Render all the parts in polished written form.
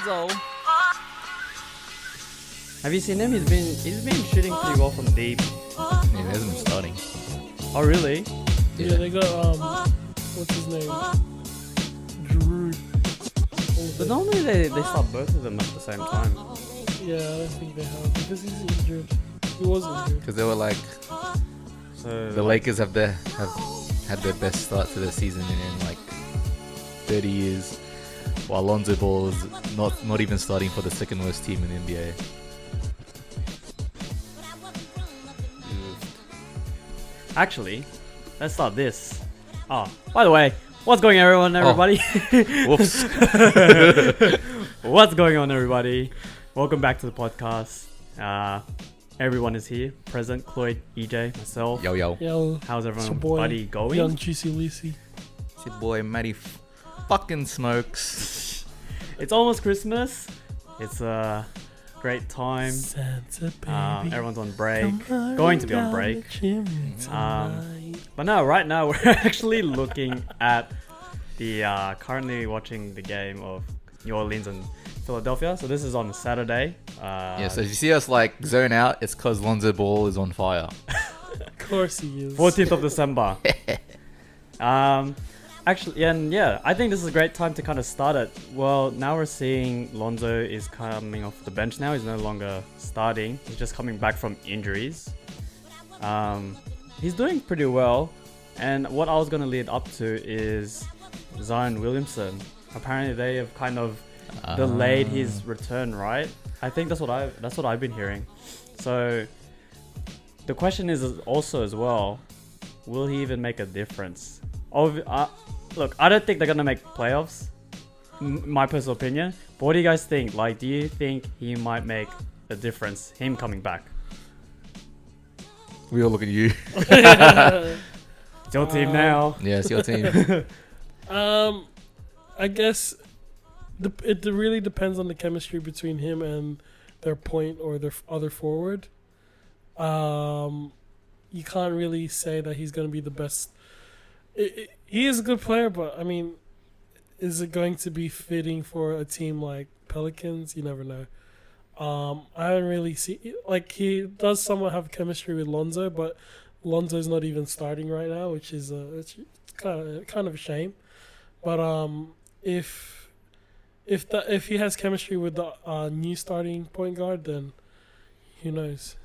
Lonzo. Have you seen him? He's been shooting pretty well from deep. Yeah, he hasn't been starting. Oh really? Yeah, they got what's his name? Drew. But normally they start both of them at the same time. Yeah, I don't think they have because he's injured. He was injured. Because they were like, So the Lakers have had their best start to the season in like 30 years, while Lonzo Ball is not even starting for the second worst team in the NBA. Actually, let's start this. Oh, by the way, what's going on, everybody? Whoops. What's going on, everybody? Welcome back to the podcast. Everyone is here, present. Cloyd, EJ, myself. Yo. Yo, How's it's your everybody going? Young Juicy Lucy. It's your boy Matty fucking Smokes. It's almost Christmas. It's a great time. Santa baby, Everyone's on break. Going to be on break. But no, right now we're actually looking at the currently watching the game of New Orleans and Philadelphia. So this is on Saturday. So if you see us like zone out, it's because Lonzo Ball is on fire. Of course he is. 14th of December. Actually, I think this is a great time to kind of start it. Well, now we're seeing Lonzo is coming off the bench now. He's no longer starting. He's just coming back from injuries. He's doing pretty well. And what I was going to lead up to is Zion Williamson. Apparently they have kind of delayed his return, right? I think that's what I've been hearing. So the question is also as well, will he even make a difference? Look, I don't think they're gonna make playoffs. My personal opinion. But what do you guys think? Like, do you think he might make a difference? Him coming back. We all look at you. It's your team now. Yeah, it's your team. I guess it really depends on the chemistry between him and their point or their other forward. You can't really say that he's going to be the best. He is a good player, but I mean, is it going to be fitting for a team like Pelicans? You never know. I don't really see, like, he does somewhat have chemistry with Lonzo, but Lonzo's not even starting right now, which is it's kind of a shame. But if he has chemistry with the new starting point guard, then who knows?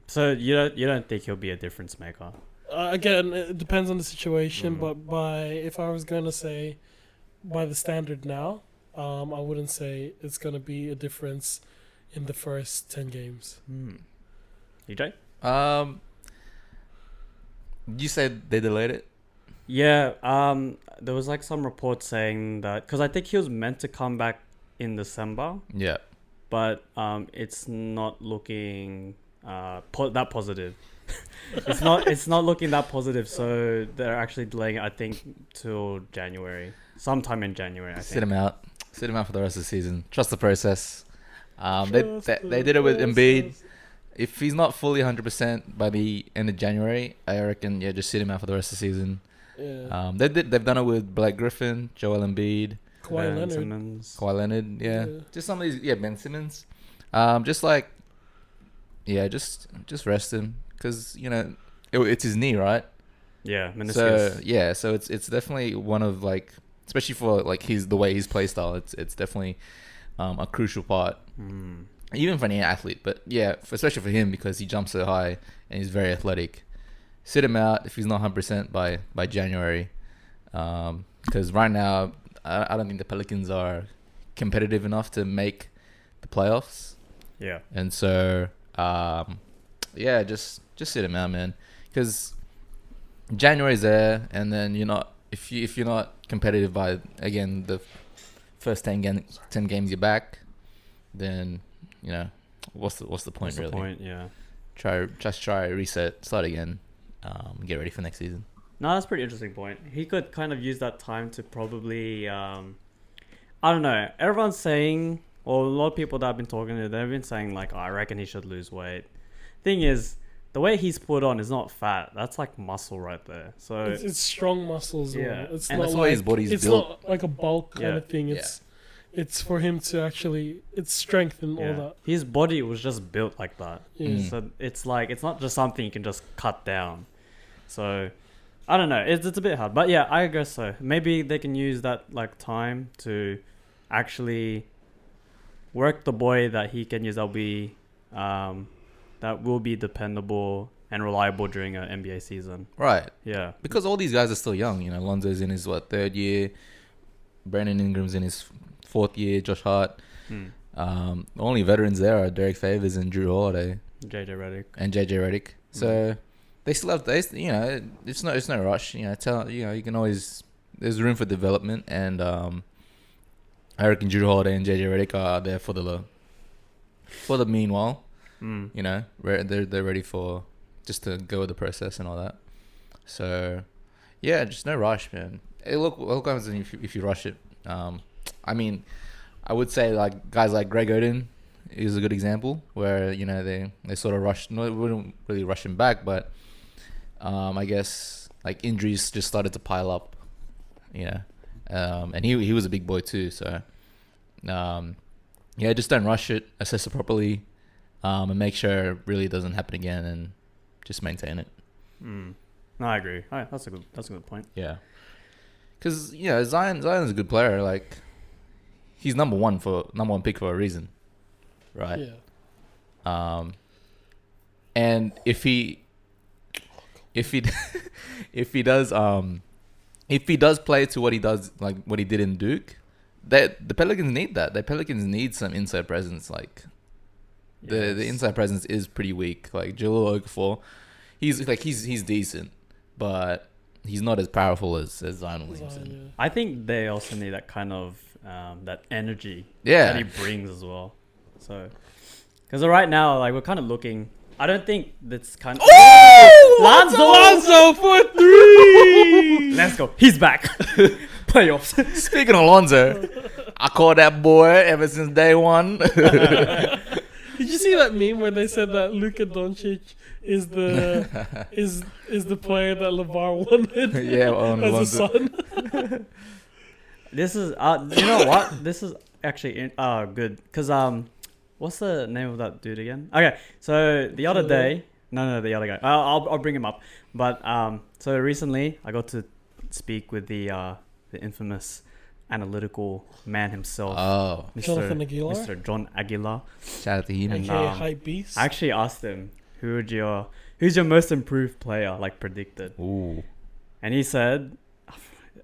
So you don't think he'll be a difference maker? Again, it depends on the situation, but if I was going to say by the standard now, I wouldn't say it's going to be a difference in the first 10 games. EJ? You said they delayed it? Yeah, there was like some reports saying that, because I think he was meant to come back in December. Yeah. But it's not looking that positive. It's not looking that positive, so they're actually delaying it, I think, till January. Sometime in January, I think. Sit him out for the rest of the season. Trust the process. They did it with Embiid. If he's not fully 100% by the end of January, I reckon, just sit him out for the rest of the season. Yeah. They've done it with Blake Griffin, Joel Embiid, Kawhi Leonard, yeah. Just some of these, Ben Simmons. Just rest him, because it's his knee, right? Yeah, meniscus. So it's definitely one of, like, especially for like the way his play style, it's definitely a crucial part. Even for any athlete, but especially for him, because he jumps so high and he's very athletic. Sit him out if he's not 100% by January, because right now I don't think the Pelicans are competitive enough to make the playoffs. Yeah, and so just sit him out, man, because January's there, and then if you're not competitive by, again, the first 10 games you're back, then what's the point, really? Point, yeah. Try reset, start again, get ready for next season. No, that's a pretty interesting point. He could kind of use that time to probably I don't know. Everyone's saying, or a lot of people that I've been talking to, they've been saying, like, I reckon he should lose weight. Thing is, the way he's put on is not fat. That's like muscle right there. So it's strong muscles. Yeah, it's and not that's like, why his body's it's built. not like a bulk kind of thing. It's for him to actually, it's strength and all that. His body was just built like that. Yeah. So it's like, it's not just something you can just cut down. So I don't know. It's a bit hard. But yeah, I guess so. Maybe they can use that like time to actually work the boy that he can use that will be dependable and reliable during an NBA season. Right. Yeah. Because all these guys are still young. You know, Lonzo's in his, third year. Brandon Ingram's in his fourth year. Josh Hart. The only veterans there are Derek Favors and Drew Holiday. JJ Redick. So they still have, it's no rush. You can always, there's room for development. And I reckon Drew Holiday and JJ Redick are there for the meanwhile. You know, they're ready for just to go with the process and all that. So, yeah, just no rush, man. Hey, look what happens if you rush it. I mean, I would say like guys like Greg Oden is a good example where, you know, they sort of rushed. No, they wouldn't really rush him back, but I guess like injuries just started to pile up, you know. And he was a big boy too, so yeah, just don't rush it, assess it properly, and make sure it really doesn't happen again, and just maintain it. No, I agree. All right, that's a good point. Yeah, because Zion's a good player. Like, he's number one pick for a reason, right? Yeah. And if he does play to what he does, like what he did in Duke, the Pelicans need that. The Pelicans need some inside presence. Like the inside presence is pretty weak. Like Jahlil Okafor, he's decent, but he's not as powerful as Zion Williamson. Yeah. I think they also need that kind of that energy Yeah. that he brings as well. So, because right now, like we're kind of looking. I don't think that's kind of. Lonzo for 3! Let's go. He's back. Playoffs. Speaking of Lonzo, I call that boy ever since day one. Did you see that meme where they said that Luka Doncic is the is the player that LeVar wanted as a son? This is you know what? This is actually good because what's the name of that dude again? Okay, so the other day, no, the other guy. I'll bring him up. But so recently I got to speak with the infamous analytical man himself. Oh, Jonathan Aguilar? Mr. John Aguilar. Shout out to him. And, AKA Hype Beast. I actually asked him who's your most improved player, like predicted. Ooh. And he said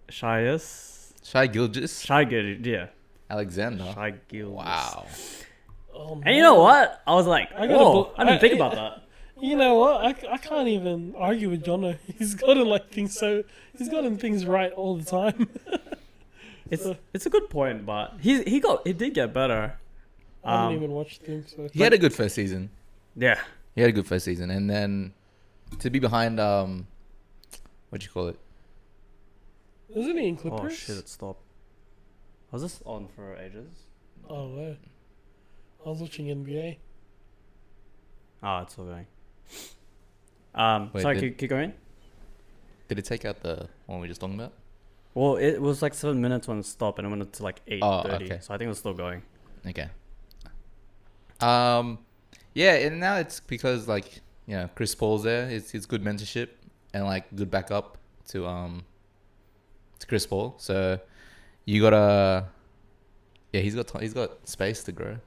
Shai Gilgeous. yeah. Alexander. Shai Gilgeous. Wow. Oh, man. And you know what? I was like, I didn't think about that. You know what? I can't even argue with Jono. He's gotten things right all the time. It's a good point, but he did get better. I haven't even watched him. So. He had a good first season. Yeah. He had a good first season, and then to be behind what you call it? Isn't he in Clippers? Oh shit! It stopped. Was this on for ages? Oh, yeah. I was watching NBA. Ah, it's still going. Wait, Sorry, keep going. Did it take out the one we were just talking about? Well, it was like 7 minutes when it stopped, and it went to like 8:30. Oh, okay. So I think it was still going. Okay. Yeah, and now it's because like, you know, Chris Paul's there. It's good mentorship and like good backup to Chris Paul. So you gotta, yeah, he's got space to grow.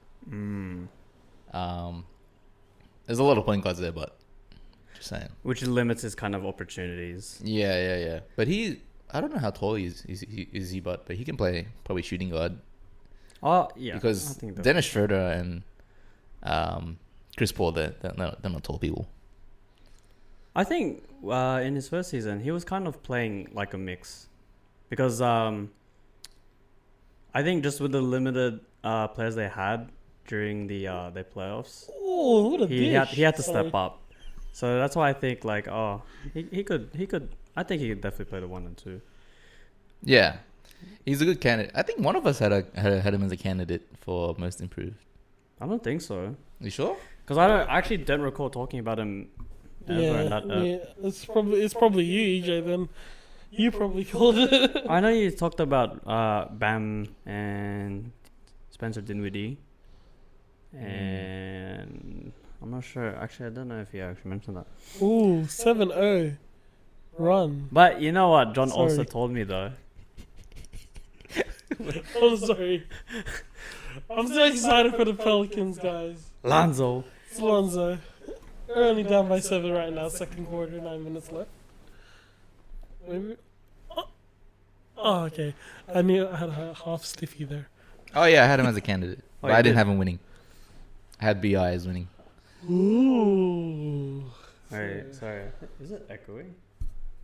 There's a lot of point guards there, but just saying. Which limits his kind of opportunities. Yeah. But I don't know how tall he is he, but he can play probably shooting guard. Oh yeah. Because I think Dennis Schroeder and Chris Paul, they're not tall people. I think in his first season he was kind of playing like a mix, because I think just with the limited players they had during their playoffs, Oh, what a dish. he had to step up. So that's why I think like he could I think he could definitely play the 1 and 2. Yeah, he's a good candidate. I think one of us had him as a candidate for most improved. I don't think so, You sure? because I actually don't recall talking about him ever. Yeah, it's probably you, EJ. Then you probably called it. I know you talked about Bam and Spencer Dinwiddie, and I'm not sure. Actually, I don't know if he actually mentioned that. Ooh, 7-0 run. But you know what John Sorry. also told me though? I'm sorry. I'm so excited for the Pelicans, guys. Lonzo. It's Lonzo. We're only down by 7 right now. Second quarter, 9 minutes left. Maybe. Oh, okay. I knew I had a half stiffy there. Oh yeah, I had him as a candidate, Oh, but you I didn't did? have him winning. I had BI as winning. Ooh. Wait, sorry. Is it echoing?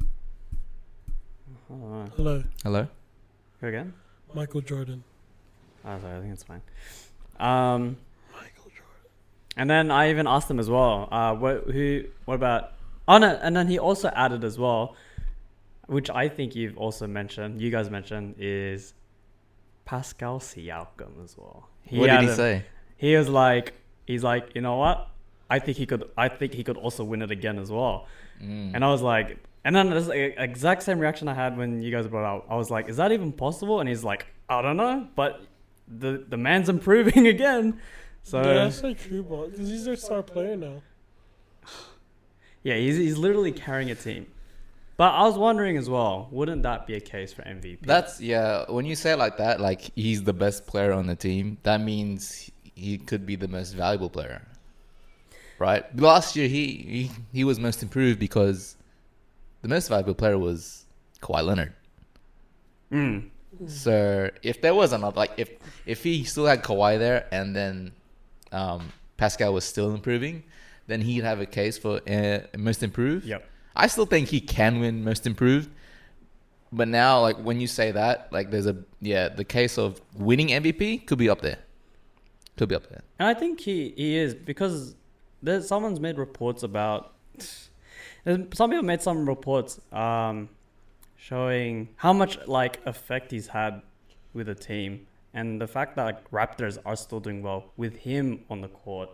I don't know. Hello, Hello. Go again? Michael Jordan. Oh, sorry. I think it's fine. Michael Jordan. And then I even asked him as well. What about? Oh no! And then he also added as well, which I think you've also mentioned. You guys mentioned is Pascal Siakam as well. What did he say? He was like, he's like, you know what? I think he could also win it again as well. And I was like, and then this exact same reaction I had when you guys brought it up. I was like, is that even possible? And he's like, I don't know, but the man's improving again. So Yeah, that's so true, bro. Because he's their star player now. yeah, he's literally carrying a team. But I was wondering as well, wouldn't that be a case for MVP? That's when you say it like that, like he's the best player on the team, that means he could be the most valuable player. Right? Last year he was most improved because the most valuable player was Kawhi Leonard. So if there was another, like if he still had Kawhi there and then Pascal was still improving, then he'd have a case for most improved. Yep. I still think he can win most improved. But now, like when you say that, like there's the case of winning MVP could be up there. Could be up there. And I think he is, because someone's made reports about. Some people made some reports showing how much like effect he's had with the team, and the fact that like, Raptors are still doing well with him on the court.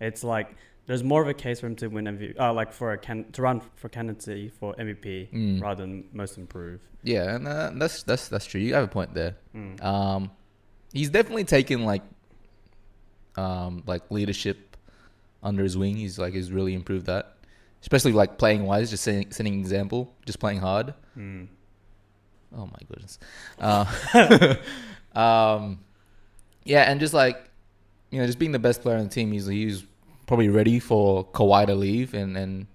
It's like there's more of a case for him to win MVP, like to run for candidacy for MVP rather than most improved. Yeah, and that's true. You have a point there. He's definitely taken like leadership under his wing. He's really improved that, especially like playing wise, just setting an example, just playing hard. Oh my goodness. Yeah, and just like just being the best player on the team. He's probably ready for Kawhi to leave and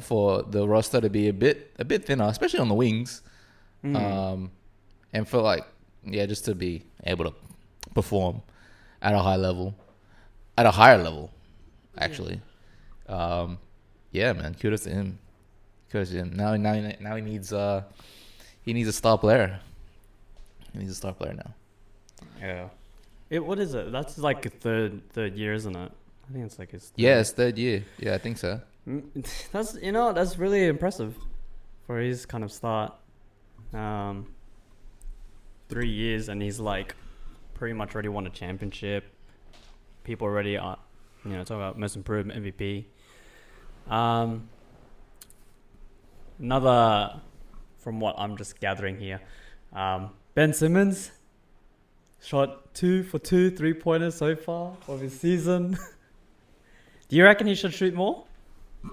for the roster to be a bit thinner, especially on the wings. And for just to be able to perform at a higher level, actually. Yeah, man, kudos to him. Now he needs a star player. He needs a star player now. Yeah. What is it? That's like a third year, isn't it? I think it's like his third. Yeah, it's third year. Yeah, I think so. That's really impressive for his kind of start. 3 years and he's like pretty much already won a championship. People already are talking about most improved MVP. Another, from what I'm just gathering here, Ben Simmons shot 2 for 2 3-pointers so far of his season. Do you reckon he should shoot more?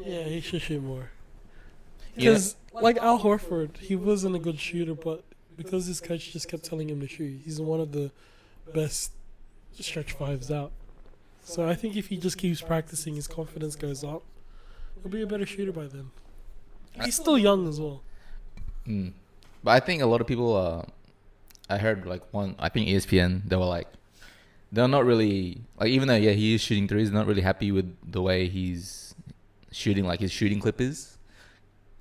Yeah, he should shoot more. Because, like Al Horford, he wasn't a good shooter, but because his coach just kept telling him to shoot, he's one of the best stretch fives out. So I think if he just keeps practicing, his confidence goes up. He'll be a better shooter by then. He's still young as well. But I think a lot of people, I heard I think ESPN, they were like, they're not really, like, even though, he is shooting threes, they're not really happy with the way he's shooting, like his shooting clip is.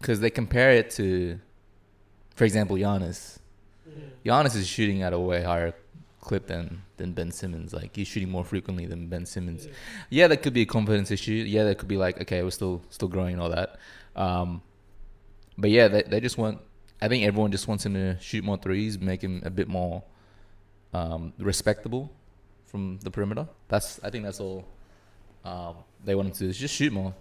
Because they compare it to, for example, Giannis. Giannis is shooting at a way higher clip than Ben Simmons. Like, he's shooting more frequently than Ben Simmons. Yeah, that could be a confidence issue. Yeah, that could be like, okay, we're still growing and all that. But yeah, they just want, I think everyone just wants him to shoot more threes, make him a bit more respectable from the perimeter. I think that's all they want him to do, is just shoot more.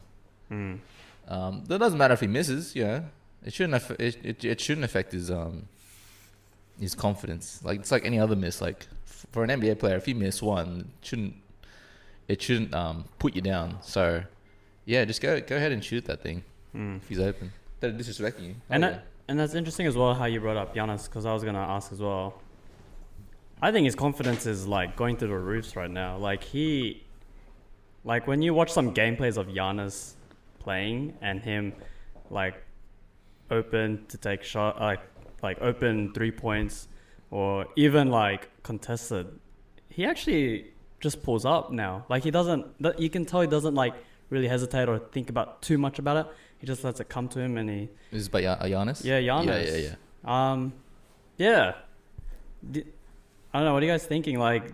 That doesn't matter if he misses. It shouldn't affect his his confidence. Like it's like any other miss. Like for an NBA player, if you miss one, it shouldn't put you down. So yeah, just go ahead and shoot that thing if he's open. They're disrespecting you. And that's interesting as well how you brought up Giannis, because I was gonna ask as well. I think his confidence is like going through the roofs right now. Like when you watch some gameplays of Giannis playing and him like open to take shot, like open 3 points or even like contested, he actually just pulls up now. Like he doesn't. You can tell he doesn't like really hesitate or think about too much about it. He just lets it come to him, and he. This is by Giannis. Yeah, Giannis. Yeah. I don't know. What are you guys thinking? Like,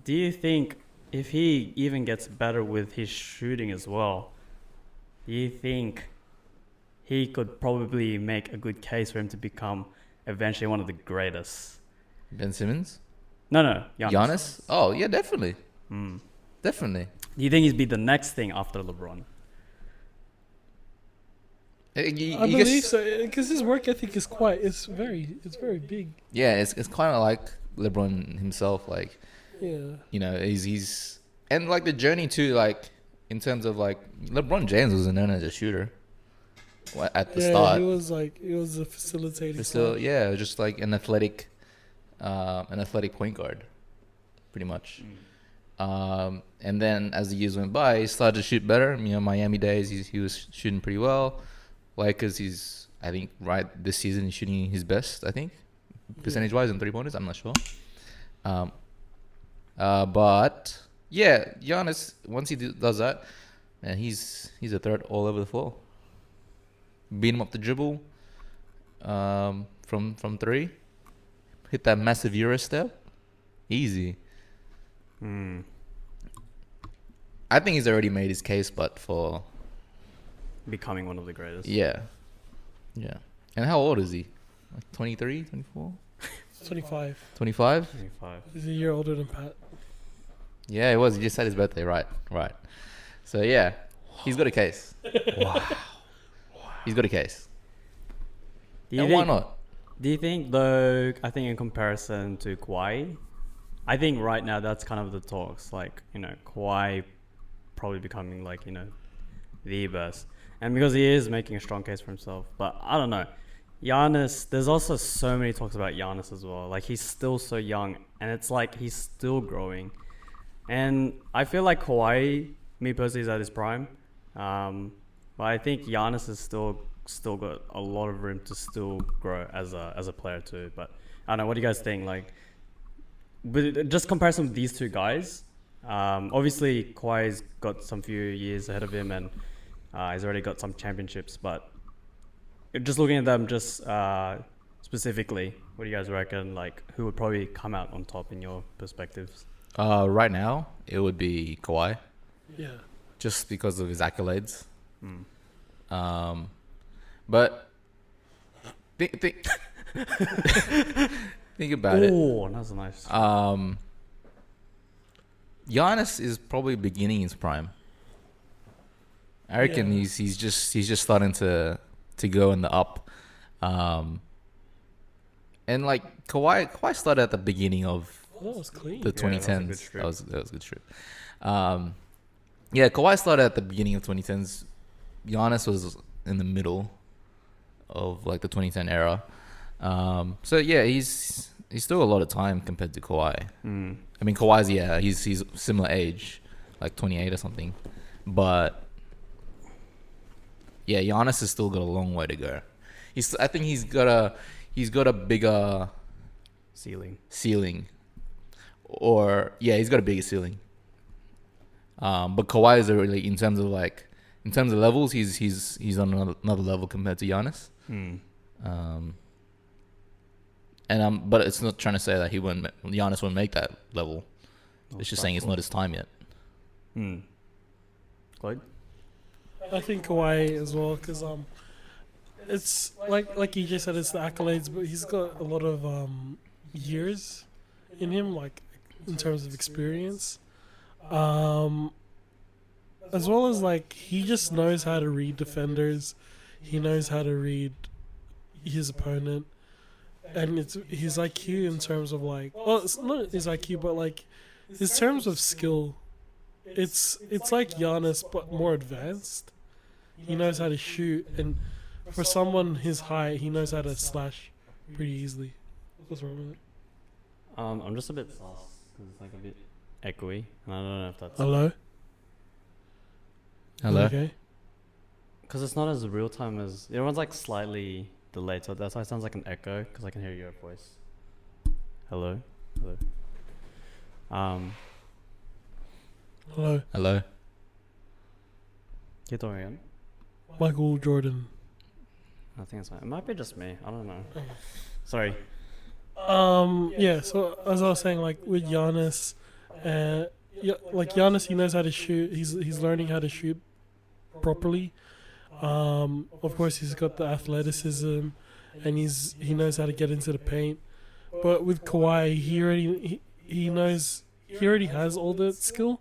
do you think if he even gets better with his shooting as well, do you think he could probably make a good case for him to become eventually one of the greatest? Ben Simmons? No, Giannis? Oh yeah, definitely. Definitely. Do you think he'd be the next thing after LeBron? I believe so, because his work ethic is it's very big. Yeah, it's kind of like LeBron himself. Like, yeah, you know, he's and like the journey too. Like in terms of like LeBron James was known as a shooter at the start. He was a facilitator. Yeah, just like an athletic point guard, pretty much. And then as the years went by, he started to shoot better. You know, Miami days, he was shooting pretty well. Lakers, I think this season he's shooting his best, I think, percentage-wise in 3-pointers. I'm not sure. But yeah, Giannis, once he does that, man, he's a threat all over the floor. Beat him up the dribble, from 3, hit that massive Euro step, easy. I think he's already made his case, but for becoming one of the greatest. Yeah. And how old is he? Like 23, 24? 25. 25? 25. He's a year older than Pat. Yeah, it was. He just had his birthday, right. So yeah, he's got a case. Wow. He's got a case. Why not? Do you think, though, I think in comparison to Kawhi, I think right now that's kind of the talks. Like, you know, Kawhi probably becoming like, you know, the best. And because he is making a strong case for himself. But I don't know. Giannis, there's also so many talks about Giannis as well. Like, he's still so young. And it's like he's still growing. And I feel like Kawhi, me personally, is at his prime. But I think Giannis has still got a lot of room to still grow as a player too. But I don't know. What do you guys think? Like, but just comparison with these two guys, obviously Kawhi's got some few years ahead of him, and he's already got some championships. But just looking at them, just specifically, what do you guys reckon? Like, who would probably come out on top in your perspectives? Right now, it would be Kawhi. Yeah. Just because of his accolades. But think about it. Oh, that's nice. Giannis is probably beginning his prime. I reckon he's just starting to go in the up. And like Kawhi started at the beginning of that was clean. The 2010s. That was a good strip. Kawhi started at the beginning of 2010s. Giannis was in the middle of like the 2010 era. So yeah, he's still a lot of time compared to Kawhi. I mean, Kawhi's he's similar age, like 28 or something. But yeah, Giannis has still got a long way to go. I think he's got a bigger ceiling. Or he's got a bigger ceiling. But Kawhi is really in terms of levels, he's on another level compared to Giannis. But it's not trying to say that Giannis won't make that level. It's just saying it's not his time yet. Clyde? I think Kawhi as well, because it's like EJ said, it's the accolades, but he's got a lot of years in him, like in terms of experience, as well as like he just knows how to read defenders. He knows how to read his opponent. and it's his IQ in terms of like, well, it's not his IQ, but like his terms of skill. It's like Giannis, but more advanced. He knows how to shoot, and for someone his height, he knows how to slash pretty easily. What's wrong with it? I'm just a bit sauced because it's like a bit echoey, and I don't know if that's Hello. Hello. Okay. because it's not as real time as everyone's like slightly delayed, so that's why it sounds like an echo because I can hear your voice. Hello, hello. Hello. Hello. Keep talking again. Michael Jordan. I think it's fine. It might be just me. I don't know. Sorry. Yeah. So as I was saying, like with Giannis, like Giannis, he knows how to shoot. He's learning how to shoot properly. Of course, he's got the athleticism, and he knows how to get into the paint. But with Kawhi, he already has all that skill.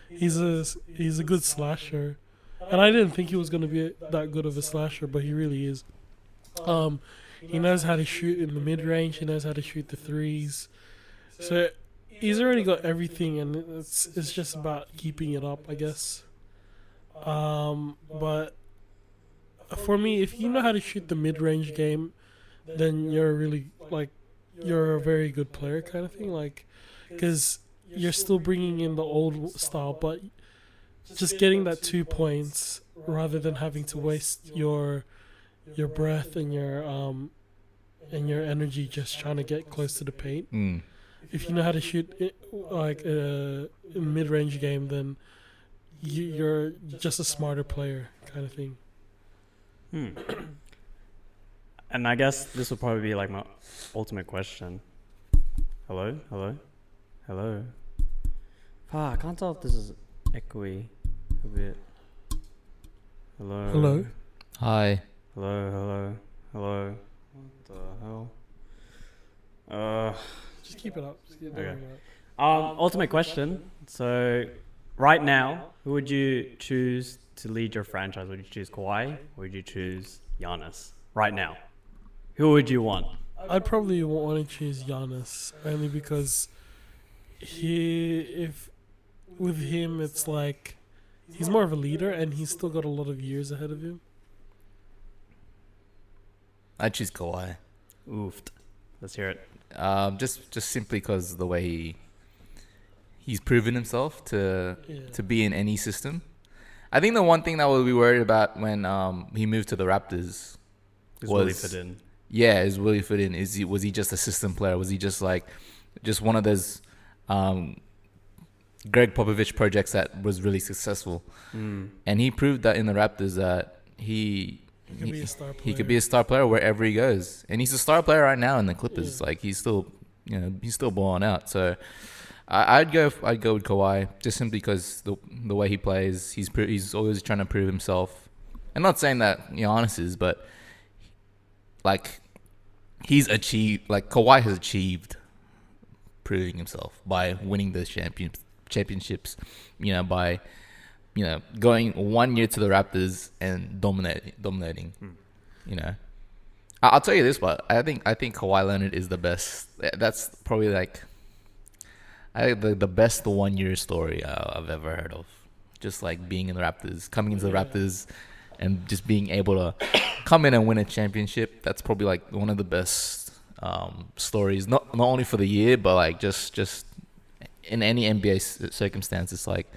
He's a good slasher, and I didn't think he was going to be that good of a slasher, but he really is. He knows how to shoot in the mid range. He knows how to shoot the threes. So he's already got everything, and it's just about keeping it up, I guess. But for me, if you know how to shoot the mid range game, then you're a very good player, kind of thing. Like, because you're still bringing in the old style, but just getting that 2 points rather than having to waste your breath and your energy just trying to get close to the paint. If you know how to shoot it, like a mid-range game, then you're just a smarter player, kind of thing. And I guess this would probably be like my ultimate question. Hello, hello, hello. I can't tell if this is echoey a bit. Hello. Hello. Hi. Hello, hello, hello. What the hell? Just keep it up. Just keep it Okay. up. Ultimate question. So, right now, who would you choose to lead your franchise? Would you choose Kawhi or would you choose Giannis? Right now, who would you want? I'd probably want to choose Giannis, only because with him, it's like he's more of a leader, and he's still got a lot of years ahead of him. I choose Kawhi. Oofed. Let's hear it. Just simply because the way he's proven himself to be in any system. I think the one thing that we'll be worried about when he moved to the Raptors Will he fit in? Yeah, is will he fit in? Was he just a system player? Was he just one of those Greg Popovich projects that was really successful? And he proved that in the Raptors that he could be a star player wherever he goes, and he's a star player right now in the Clippers. Like he's still balling out. So I'd go with Kawhi just simply because the way he plays, he's always trying to prove himself. I'm not saying that Giannis is, but like he's achieved, like Kawhi has achieved proving himself by winning those championships. By going 1 year to the Raptors and dominating. I'll tell you this, but I think Kawhi Leonard is the best. That's probably the best 1 year story I've ever heard of. Just like being in the Raptors, coming into the Raptors, and just being able to come in and win a championship. That's probably like one of the best stories, not only for the year, but like just in any NBA circumstances. Like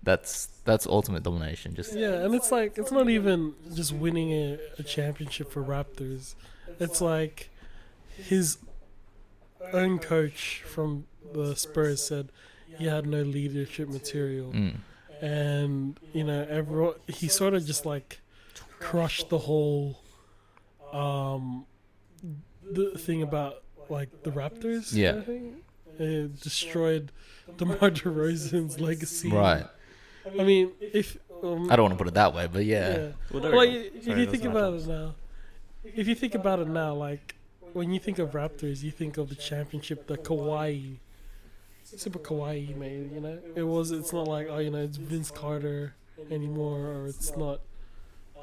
that's ultimate domination. And it's like it's not even just winning a championship for Raptors. It's like his own coach from the Spurs said he had no leadership material, and everyone, he sort of just like crushed the whole the thing about like the Raptors. Yeah. I think. It destroyed DeMar DeRozan's legacy. Right. I mean, if I don't want to put it that way, but yeah. Well, if you think about it now, like when you think of Raptors, you think of the championship that Super Kawhi made. It's not like it's Vince Carter anymore, or it's not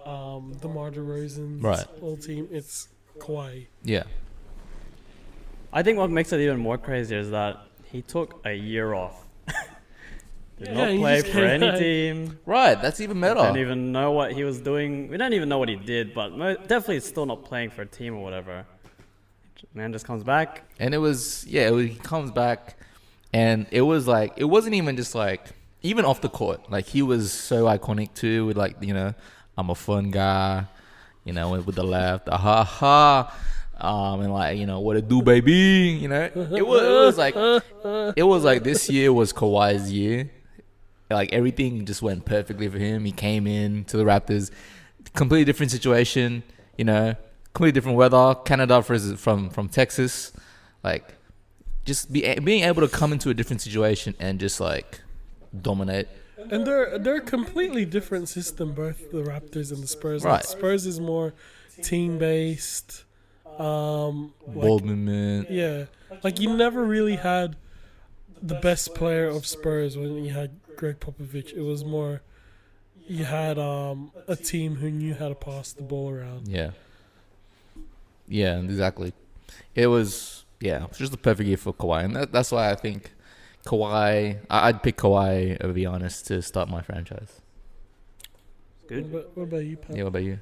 DeMar DeRozan's Right. whole team. It's Kawhi. Yeah. I think what makes it even more crazier is that he took a year off. Did not he play just for came any back. team. Right, that's even better. Don't even know what he was doing. We don't even know what he did, but definitely still not playing for a team or whatever. Man just comes back. And it was, he comes back, and it was like, it wasn't even just like, even off the court, like he was so iconic too, with like, I'm a fun guy, with the left, and like, what it do, baby, it was like this year was Kawhi's year. Like everything just went perfectly for him. He came in to the Raptors, completely different situation, completely different weather. Canada from Texas, like just being able to come into a different situation and just like dominate. And they're a completely different system, both the Raptors and the Spurs. Right. Like, Spurs is more team based. Ball movement. Yeah, like you never really had the best player of Spurs when you had Greg Popovich. It was more you had a team who knew how to pass the ball around. Yeah, exactly. It was just the perfect year for Kawhi, and that's why I think Kawhi. I'd pick Kawhi over Giannis to start my franchise. Good. What about you, Pat? Yeah, what about you?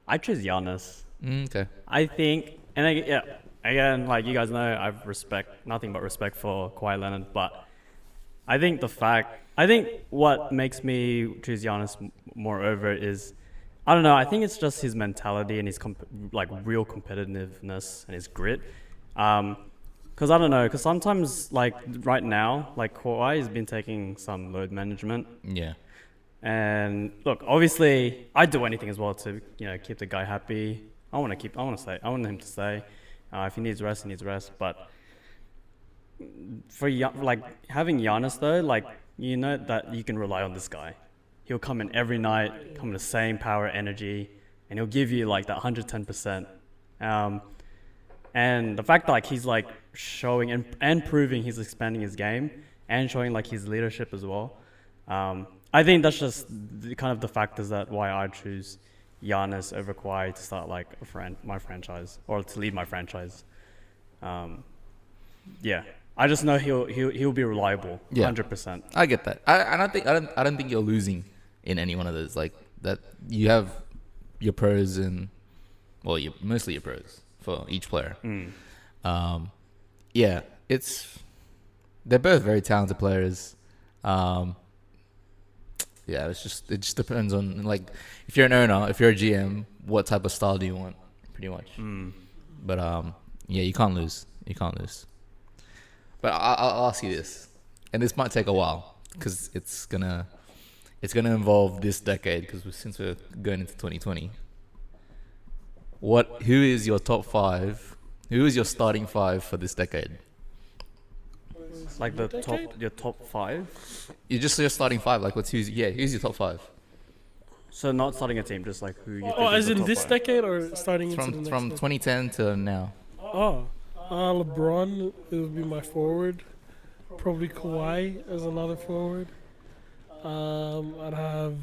I choose Giannis. Okay. I think, again, like you guys know, I have nothing but respect for Kawhi Leonard, but I think what makes me choose Giannis more over is, I don't know, I think it's just his mentality and his real competitiveness and his grit. Because I don't know, because sometimes like right now, like Kawhi has been taking some load management. Yeah. And look, obviously, I'd do anything as well to keep the guy happy. I want him to stay. If he needs rest, he needs rest. But for having Giannis though, that you can rely on this guy. He'll come in every night, come in the same power, energy, and he'll give you like that 110%. And the fact that he's like showing and proving he's expanding his game and showing like his leadership as well. I think that's just the factors that why I choose Giannis over Kawhi to start like my franchise or to lead my franchise. I just know he'll be reliable, 100%. I get that. I don't think you're losing in any one of those. Like that, you have your pros and mostly your pros for each player. They're both very talented players. It just depends on like if you're an owner, if you're a GM, what type of style do you want, pretty much. But you can't lose. But I'll ask you this, and this might take a while because it's gonna involve this decade because since we're going into 2020. Who is your top five? Who is your starting five for this decade? Like your top five? You're just your starting five. Like who's your top five? So not starting a team, just like who you think As is the in top this five. decade or starting into the next From decade? 2010 to now. LeBron, it would be my forward. Probably Kawhi as another forward. I'd have.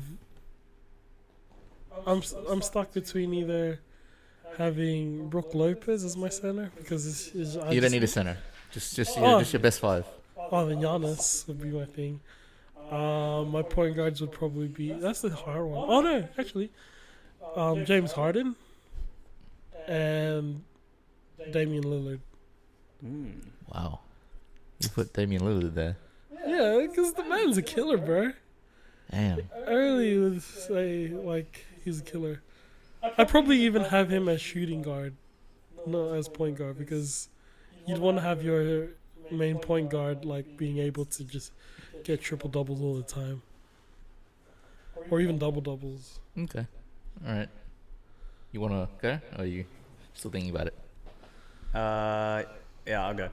I'm stuck between either having Brook Lopez as my center because You don't need a center. Just your best five. Then Giannis would be my thing. My point guards would probably be that's the hard one. Oh no, actually, James Harden and Damian Lillard. Wow, you put Damian Lillard there. Yeah, because the man's a killer, bro. Damn. I really would say like he's a killer. I'd probably even have him as shooting guard, not as point guard, because you'd want to have your main point guard like being able to just get triple doubles all the time, or even double doubles. Okay. All right. You wanna go, or are you still thinking about it? I'll go.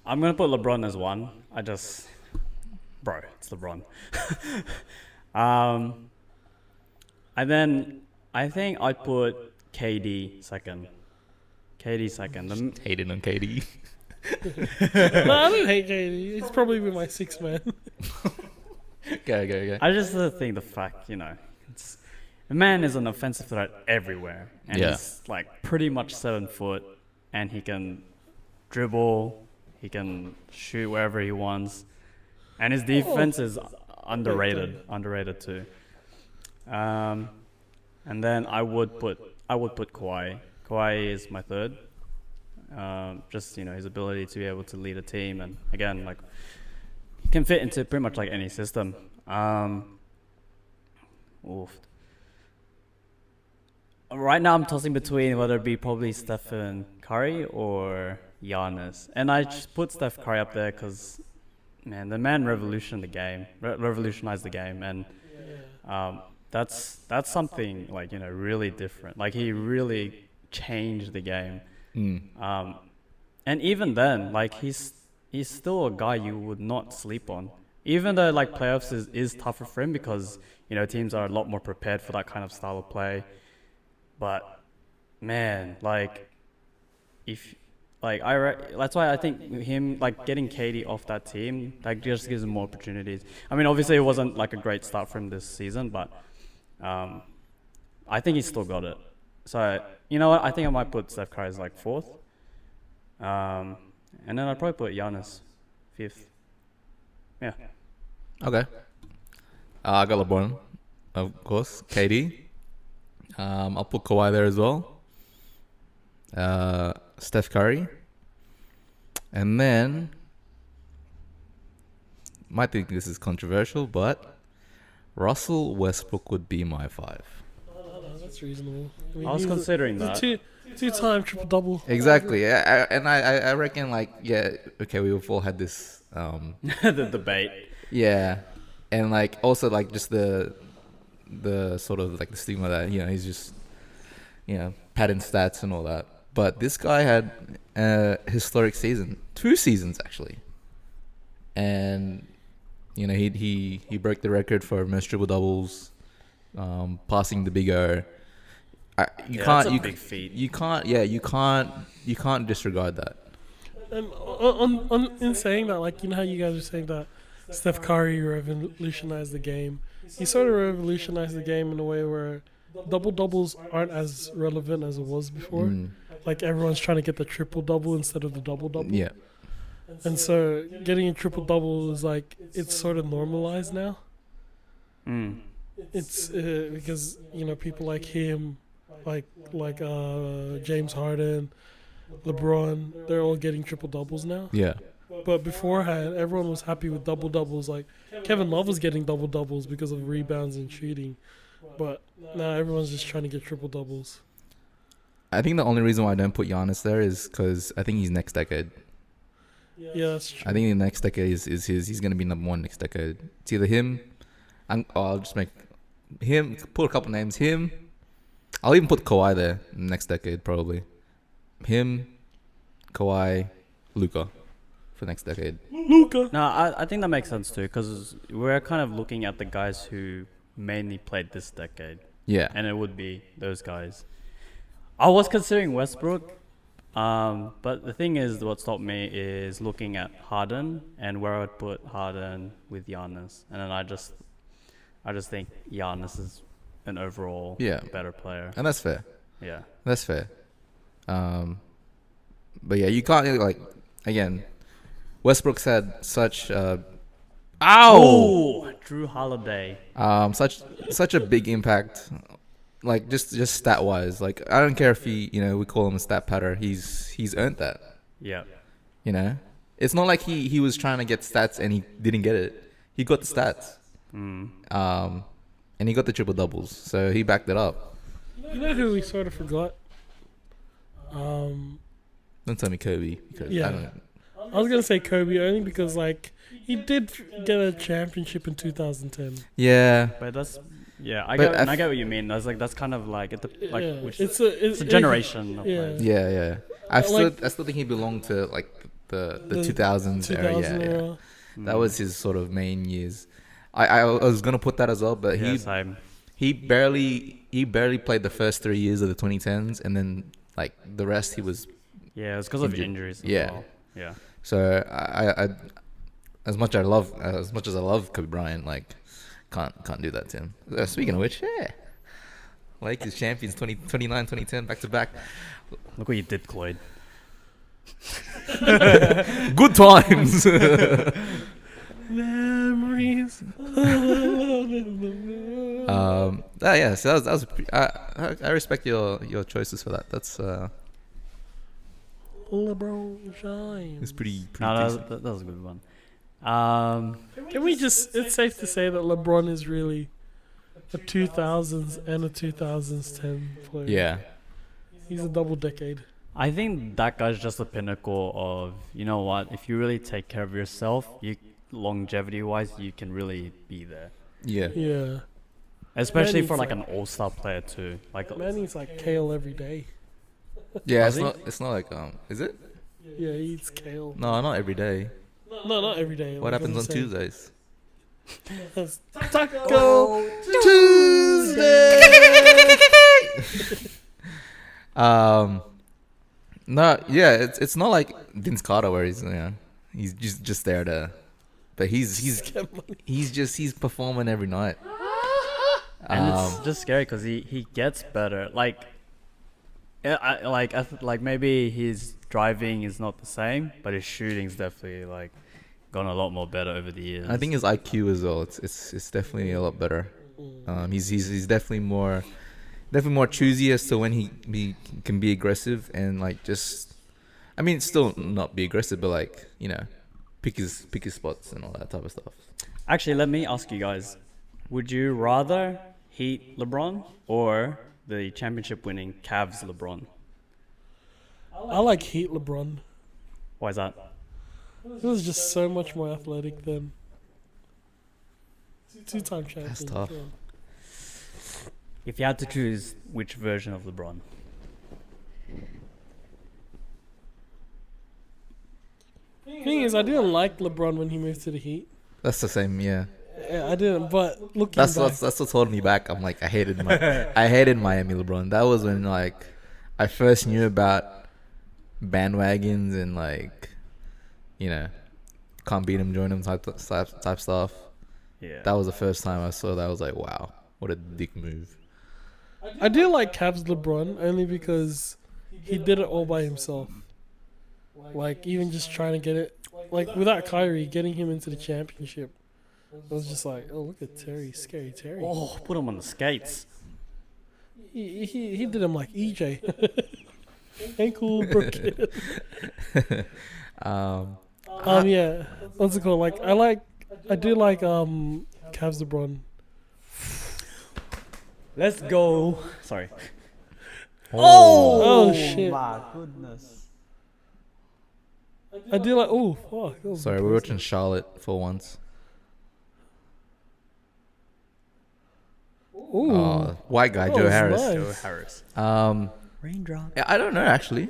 I'm gonna put LeBron as one. It's LeBron. And then I think I'd put KD second. Hating on KD. No, I don't hate KD. He's probably been my sixth man. Go. I just think the fact, the man is an offensive threat everywhere, and Yeah. he's like pretty much 7 foot, and he can dribble, he can shoot wherever he wants, and his defense is underrated too. And then I would put Kawhi. Kawhi is my third. Just his ability to be able to lead a team, and again, like he can fit into pretty much like any system. Oof. Right now, I'm tossing between whether it be probably Stephen Curry or Giannis, and I just put Steph Curry up there because, man, the man revolutionized the game, and that's something like really different. Like he really changed the game. And even then, like he's still a guy you would not sleep on. Even though like playoffs is tougher for him because teams are a lot more prepared for that kind of style of play. But man, like that's why I think him like getting KD off that team like just gives him more opportunities. I mean, obviously it wasn't like a great start for him this season, but I think he's still got it. So you know what? I think I might put Steph Curry as like fourth, and then I'd probably put Giannis fifth. Yeah. Okay. I got LeBron, of course. KD. I'll put Kawhi there as well. Steph Curry. And then, might think this is controversial, but Russell Westbrook would be my 5. That's reasonable. I I was considering that. Two-time triple-double. Exactly. I reckon okay, we've all had this The debate. yeah. And like also like just the sort of like the stigma that he's just padding stats and all that. But this guy had a historic season, 2 seasons actually, and he broke the record for most triple doubles, passing the Big O. That's a big feat. You can't disregard that. And in saying that, like how you guys are saying that Steph Curry revolutionized the game. He sort of revolutionized the game in a way where double doubles aren't as relevant as it was before. Like everyone's trying to get the triple double instead of the double double. Yeah. And so getting a triple double is like it's sort of normalized now. It's because people like him, like James Harden, LeBron, they're all getting triple doubles now. Yeah. But beforehand, everyone was happy with double doubles. Like Kevin Love was getting double doubles because of rebounds and shooting, but now everyone's just trying to get triple doubles. I think the only reason why I don't put Giannis there is because I think he's next decade. Yeah, that's true. I think the next decade is his. He's gonna be number 1 next decade. It's either him. I'll just make him. Put a couple names. Him. I'll even put Kawhi there next decade probably. Him, Kawhi, Luka. For next decade. Luka. No, I think that makes sense too, because we're kind of looking at the guys who mainly played this decade. Yeah. And it would be those guys. I was considering Westbrook, but the thing is, what stopped me is looking at Harden and where I'd put Harden with Giannis, and then I just think Giannis is an overall better player. And that's fair. Yeah. That's fair. But yeah, you can't like again. Westbrook's had such Drew Holiday. Such a big impact, like just stat wise. Like I don't care if we call him a stat patter. He's earned that. Yeah. It's not like he was trying to get stats and he didn't get it. He got the stats. And he got the triple doubles, so he backed it up. You know who we sort of forgot? Don't tell me Kobe because I don't. I was gonna say Kobe only because like he did get a championship in 2010. Yeah, But that's I But get what you mean. That's kind of like which It's a generation of yeah. players. yeah. I Like- still think he belonged to like the 2000s era. 2000 Yeah. era. That was his sort of main years. I was gonna put that as well, but Same. he barely played the first 3 years of the 2010s, and then like the rest he was. Yeah, it's because of Injured. injuries. As Yeah. well. Yeah. So I as much as I love Kobe Bryant, like can't do that to him. Speaking of which, Lakers champions 2009, 2010, back to back. Look what you did, Cloyd. Good times. Memories. Yeah. So that was I respect your choices for that. That's LeBron James. it's pretty No, decent. that was a good one. Can we just? It's safe to say that LeBron is really a 2000s and a 2010 player. Yeah. He's a double decade. I think that guy's just the pinnacle of, you know what, if you really take care of yourself, you longevity-wise, you can really be there. Yeah. Yeah. Especially Man for eats like an all-star player too. Like Man eats like kale every day. Yeah. Does It's not like is it? Yeah, he eats kale. No, not every day. No, not every day. What like happens I'm on saying. Tuesdays? Taco Tuesday. No, yeah, it's not like Vince Carter where he's just there to, but he's performing every night. and it's just scary because he gets better. Like maybe his driving is not the same, but his shooting's definitely like gone a lot more better over the years. I think his IQ as well. It's definitely a lot better. He's definitely more choosy as to when he can be aggressive and like just, I mean, still not be aggressive, but like pick his spots and all that type of stuff. Actually, let me ask you guys: would you rather Heat LeBron or the championship-winning Cavs LeBron? I like Heat LeBron. Why is that? He was just so much more athletic than two-time champion. That's tough. Yeah. If you had to choose which version of LeBron, Thing is, I didn't like LeBron when he moved to the Heat. That's the same, yeah. Yeah, I didn't. But looking That's back, what's holding me back. I'm like, I hated Miami LeBron. That was when like I first knew about bandwagons and like, can't beat him, join him type stuff. yeah, That was the first time I saw that. I was like, wow, what a dick move. I do like Cavs LeBron only because he did it all by himself. Like even just trying to get it, like without Kyrie, getting him into the championship. I was just like, oh, look at Terry, scary Terry. oh, put him on the skates. He did him like EJ. Ankle broken. Yeah. What's it called? Like I do like Cavs LeBron. Let's go. Sorry. Oh shit. My goodness. I do like. Oh fuck. that was Sorry, we're watching Charlotte for once. Ooh. White guy, That Joe was Harris. nice. Joe Harris. Raindrop. Yeah, I don't know actually.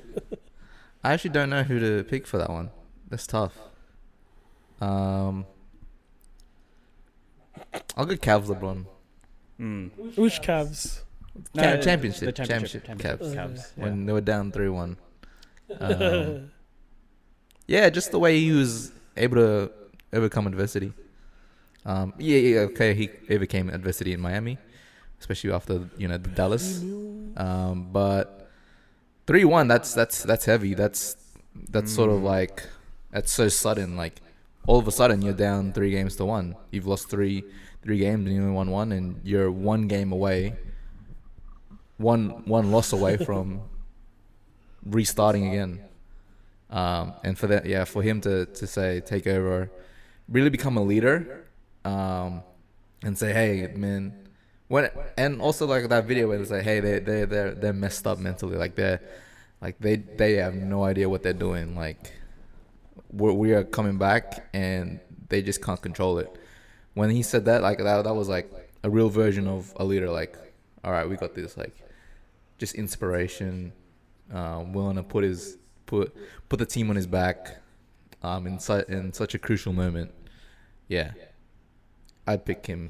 I actually don't know who to pick for that one. That's tough. I'll go Cavs LeBron. Which Cavs? Championship. The championship. Cavs. Cavs. When they were down 3-1. Yeah, just the way he was able to overcome adversity. Okay, he overcame adversity in Miami, especially after the Dallas. But 3-1, that's heavy. That's sort of like, that's so sudden. Like all of a sudden you're down 3-1. You've lost three games and you only won one, and you're one game away, one loss away from restarting again. And for that, for him to say take over, really become a leader, and say, hey man, and also like that video where they say, hey, they're messed up mentally, like they have no idea what they're doing, like we are coming back and they just can't control it. When he said that, like that was like a real version of a leader, like, all right, we got this, like just inspiration, willing to put the team on his back, in such a crucial moment. Yeah, I'd pick him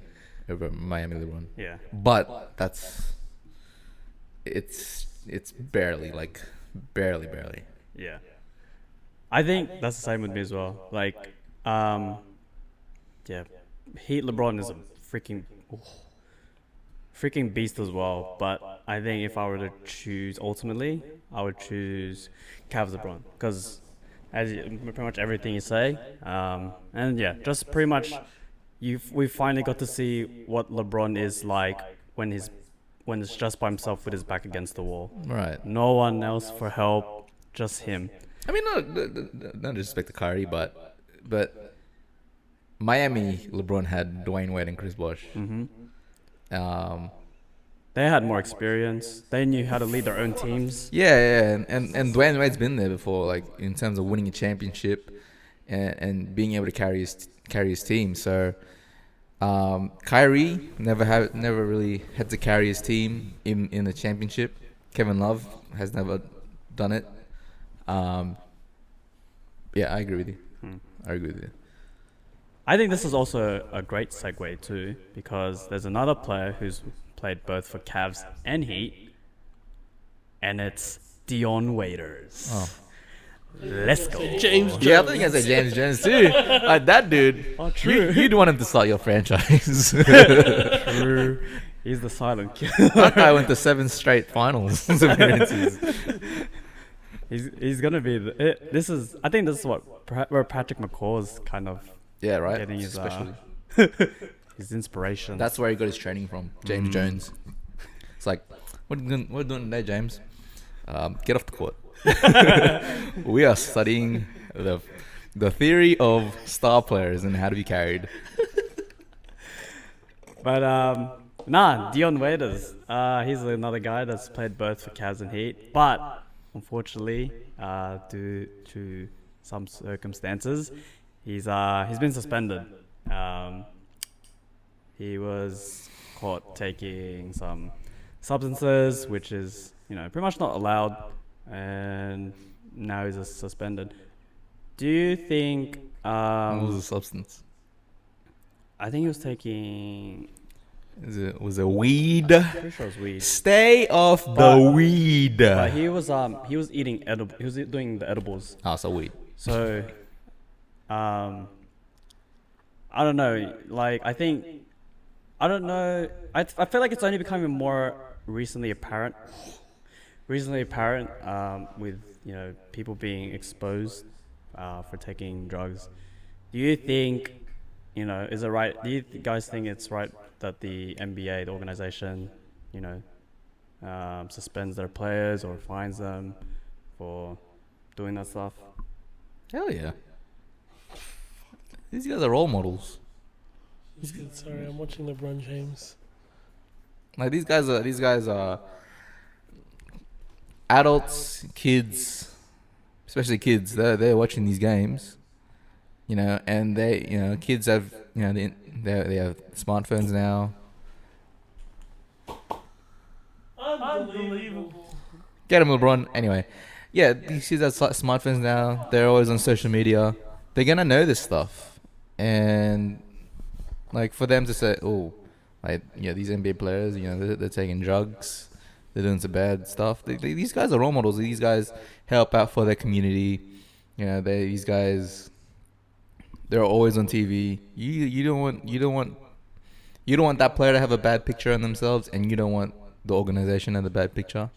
over Miami LeBron. Yeah. But it's barely. Yeah. I think that's the same with me as well. Like, yeah, Heat LeBron is a freaking beast as well. But I think if I were to choose ultimately, I would choose Cavs LeBron because pretty much everything you say, and yeah, just pretty much we finally got to see what LeBron is like when it's just by himself with his back against the wall. Right. No one else for help, just him. I mean, no disrespect to Kyrie, but Miami, LeBron had Dwayne Wade and Chris Bosh. They had more experience. They knew how to lead their own teams. Yeah, and Dwayne Wade's been there before, like in terms of winning a championship and being able to carry his team. So Kyrie never really had to carry his team in the championship. Kevin Love has never done it. Yeah, I agree with you. I agree with you. I think this is also a great segue too, because there's another player who's played both for Cavs and Heat, and it's Dion Waiters. Oh. Let's go. James Jones. Yeah, I think I said James Jones too. Like that dude. Oh, true. You'd want him to start your franchise. True. He's the silent killer. That guy went to 7 straight finals appearances. He's gonna be. I think this is where Patrick McCaw's kind of Yeah, right. getting his Especially. his inspiration. That's where he got his training from, James Jones. It's like, what are you doing today, James? Get off the court. We are studying the theory of star players and how to be carried. But Dion Waiters. He's another guy that's played both for Cavs and Heat, but unfortunately, due to some circumstances, he's been suspended. He was caught taking some substances, which is pretty much not allowed, and now he's suspended. Do you think? What was the substance? I think he was taking. Was it weed? Pretty sure it was weed. Stay off the weed. But he was eating He was doing the edibles. Oh, so weed. So, I don't know. Like, I don't know. I feel like it's only becoming more recently apparent. With people being exposed for taking drugs. Do you think is it right? Do you guys think it's right that the NBA, the organization, suspends their players or fines them for doing that stuff? Hell yeah. These guys are role models. Sorry, I'm watching LeBron James. Like these guys are adults, kids, especially kids. They're watching these games, and they kids have they have smartphones now. Unbelievable. Get them, LeBron. Anyway, yeah, these kids have smartphones now. They're always on social media. They're gonna know this stuff, and like for them to say, oh, like these NBA players, they're taking drugs, they're doing some bad stuff. These guys are role models. These guys help out for their community. These guys, they're always on TV. You don't want that player to have a bad picture on themselves, and you don't want the organization to have a bad picture.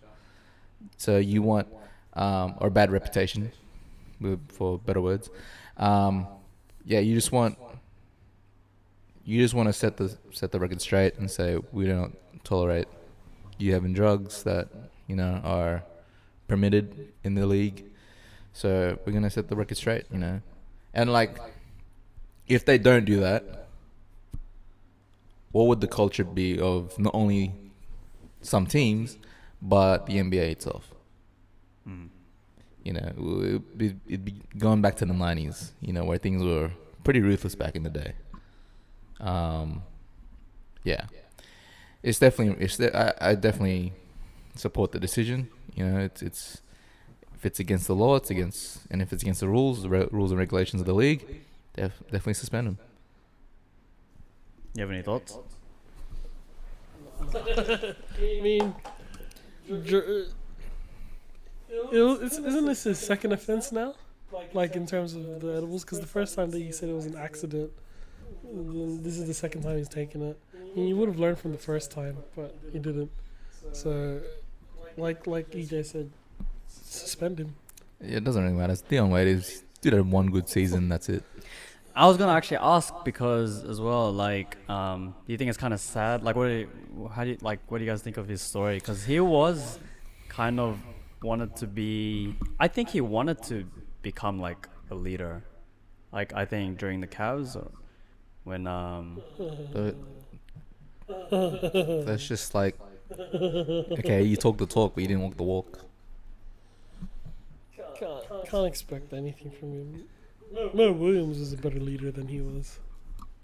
So you want or bad reputation, for better words. You just want to set the record straight and say we don't tolerate you having drugs that are permitted in the league. So we're gonna set the record straight, and like if they don't do that, what would the culture be of not only some teams but the NBA itself? It'd be going back to the 90s, where things were pretty ruthless back in the day. It's definitely. I definitely support the decision. It's if it's against the law, it's against, and if it's against the rules and regulations of the league, definitely suspend him. You have any thoughts? I mean, isn't this his second offense now? Like in terms of the edibles, because the first time that he said it was an accident, this is the second time he's taken it. He would have learned from the first time, but he didn't. So, like EJ said, suspend him. Yeah, it doesn't really matter. It's Dion Waiters. Dude had one good season. That's it. I was gonna actually ask because as well, like, do you think it's kind of sad? Like, what do you guys think of his story? Because he was kind of wanted to be. I think he wanted to become like a leader. Like, I think during the Cavs, or when But that's just like, okay, you talk the talk, but you didn't walk the walk. Can't expect anything from him. Mo Williams was a better leader than he was.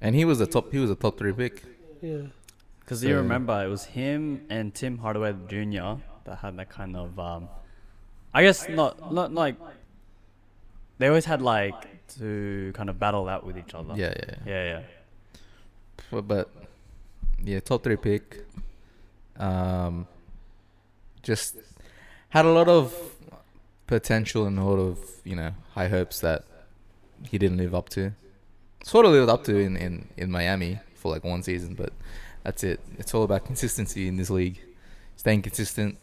And he was a top 3 pick. Yeah. Because So- you remember, it was him and Tim Hardaway Jr. that had that kind of, I guess not like, they always had like to kind of battle out with each other. Yeah. Yeah. But yeah, top 3 pick. Just had a lot of potential and a lot of, high hopes that he didn't live up to. Sort of lived up to in Miami for like one season, but that's it. It's all about consistency in this league. Staying consistent,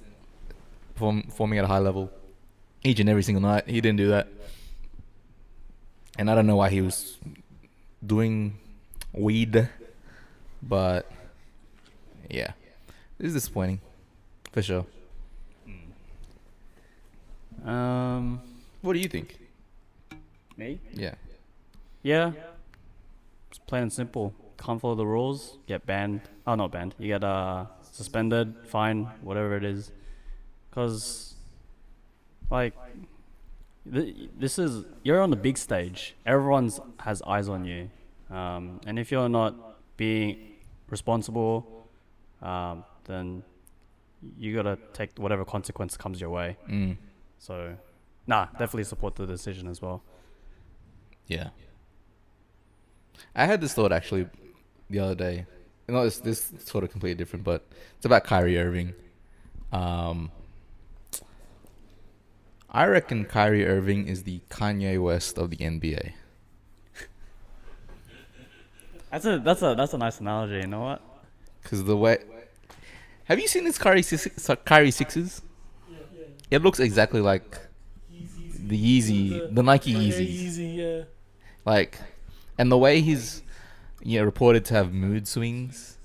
performing at a high level each and every single night. He didn't do that. And I don't know why he was doing weed, but yeah, it's disappointing for sure. What do you think? Me? Yeah. Yeah. It's plain and simple. Can't follow the rules, get banned. Oh, not banned. You get suspended, fined, whatever it is. Because, like, this is, you're on the big stage. Everyone has eyes on you. And if you're not being responsible, then you gotta take whatever consequence comes your way. So, definitely support the decision as well. Yeah. I had this thought actually the other day. This sort of completely different, but it's about Kyrie Irving. I reckon Kyrie Irving is the Kanye West of the NBA. That's a nice analogy. You know what? Because the way, have you seen his Kyrie Sixes? It looks exactly like the Nike Yeezys. Easy, yeah. Like, and the way he's reported to have mood swings,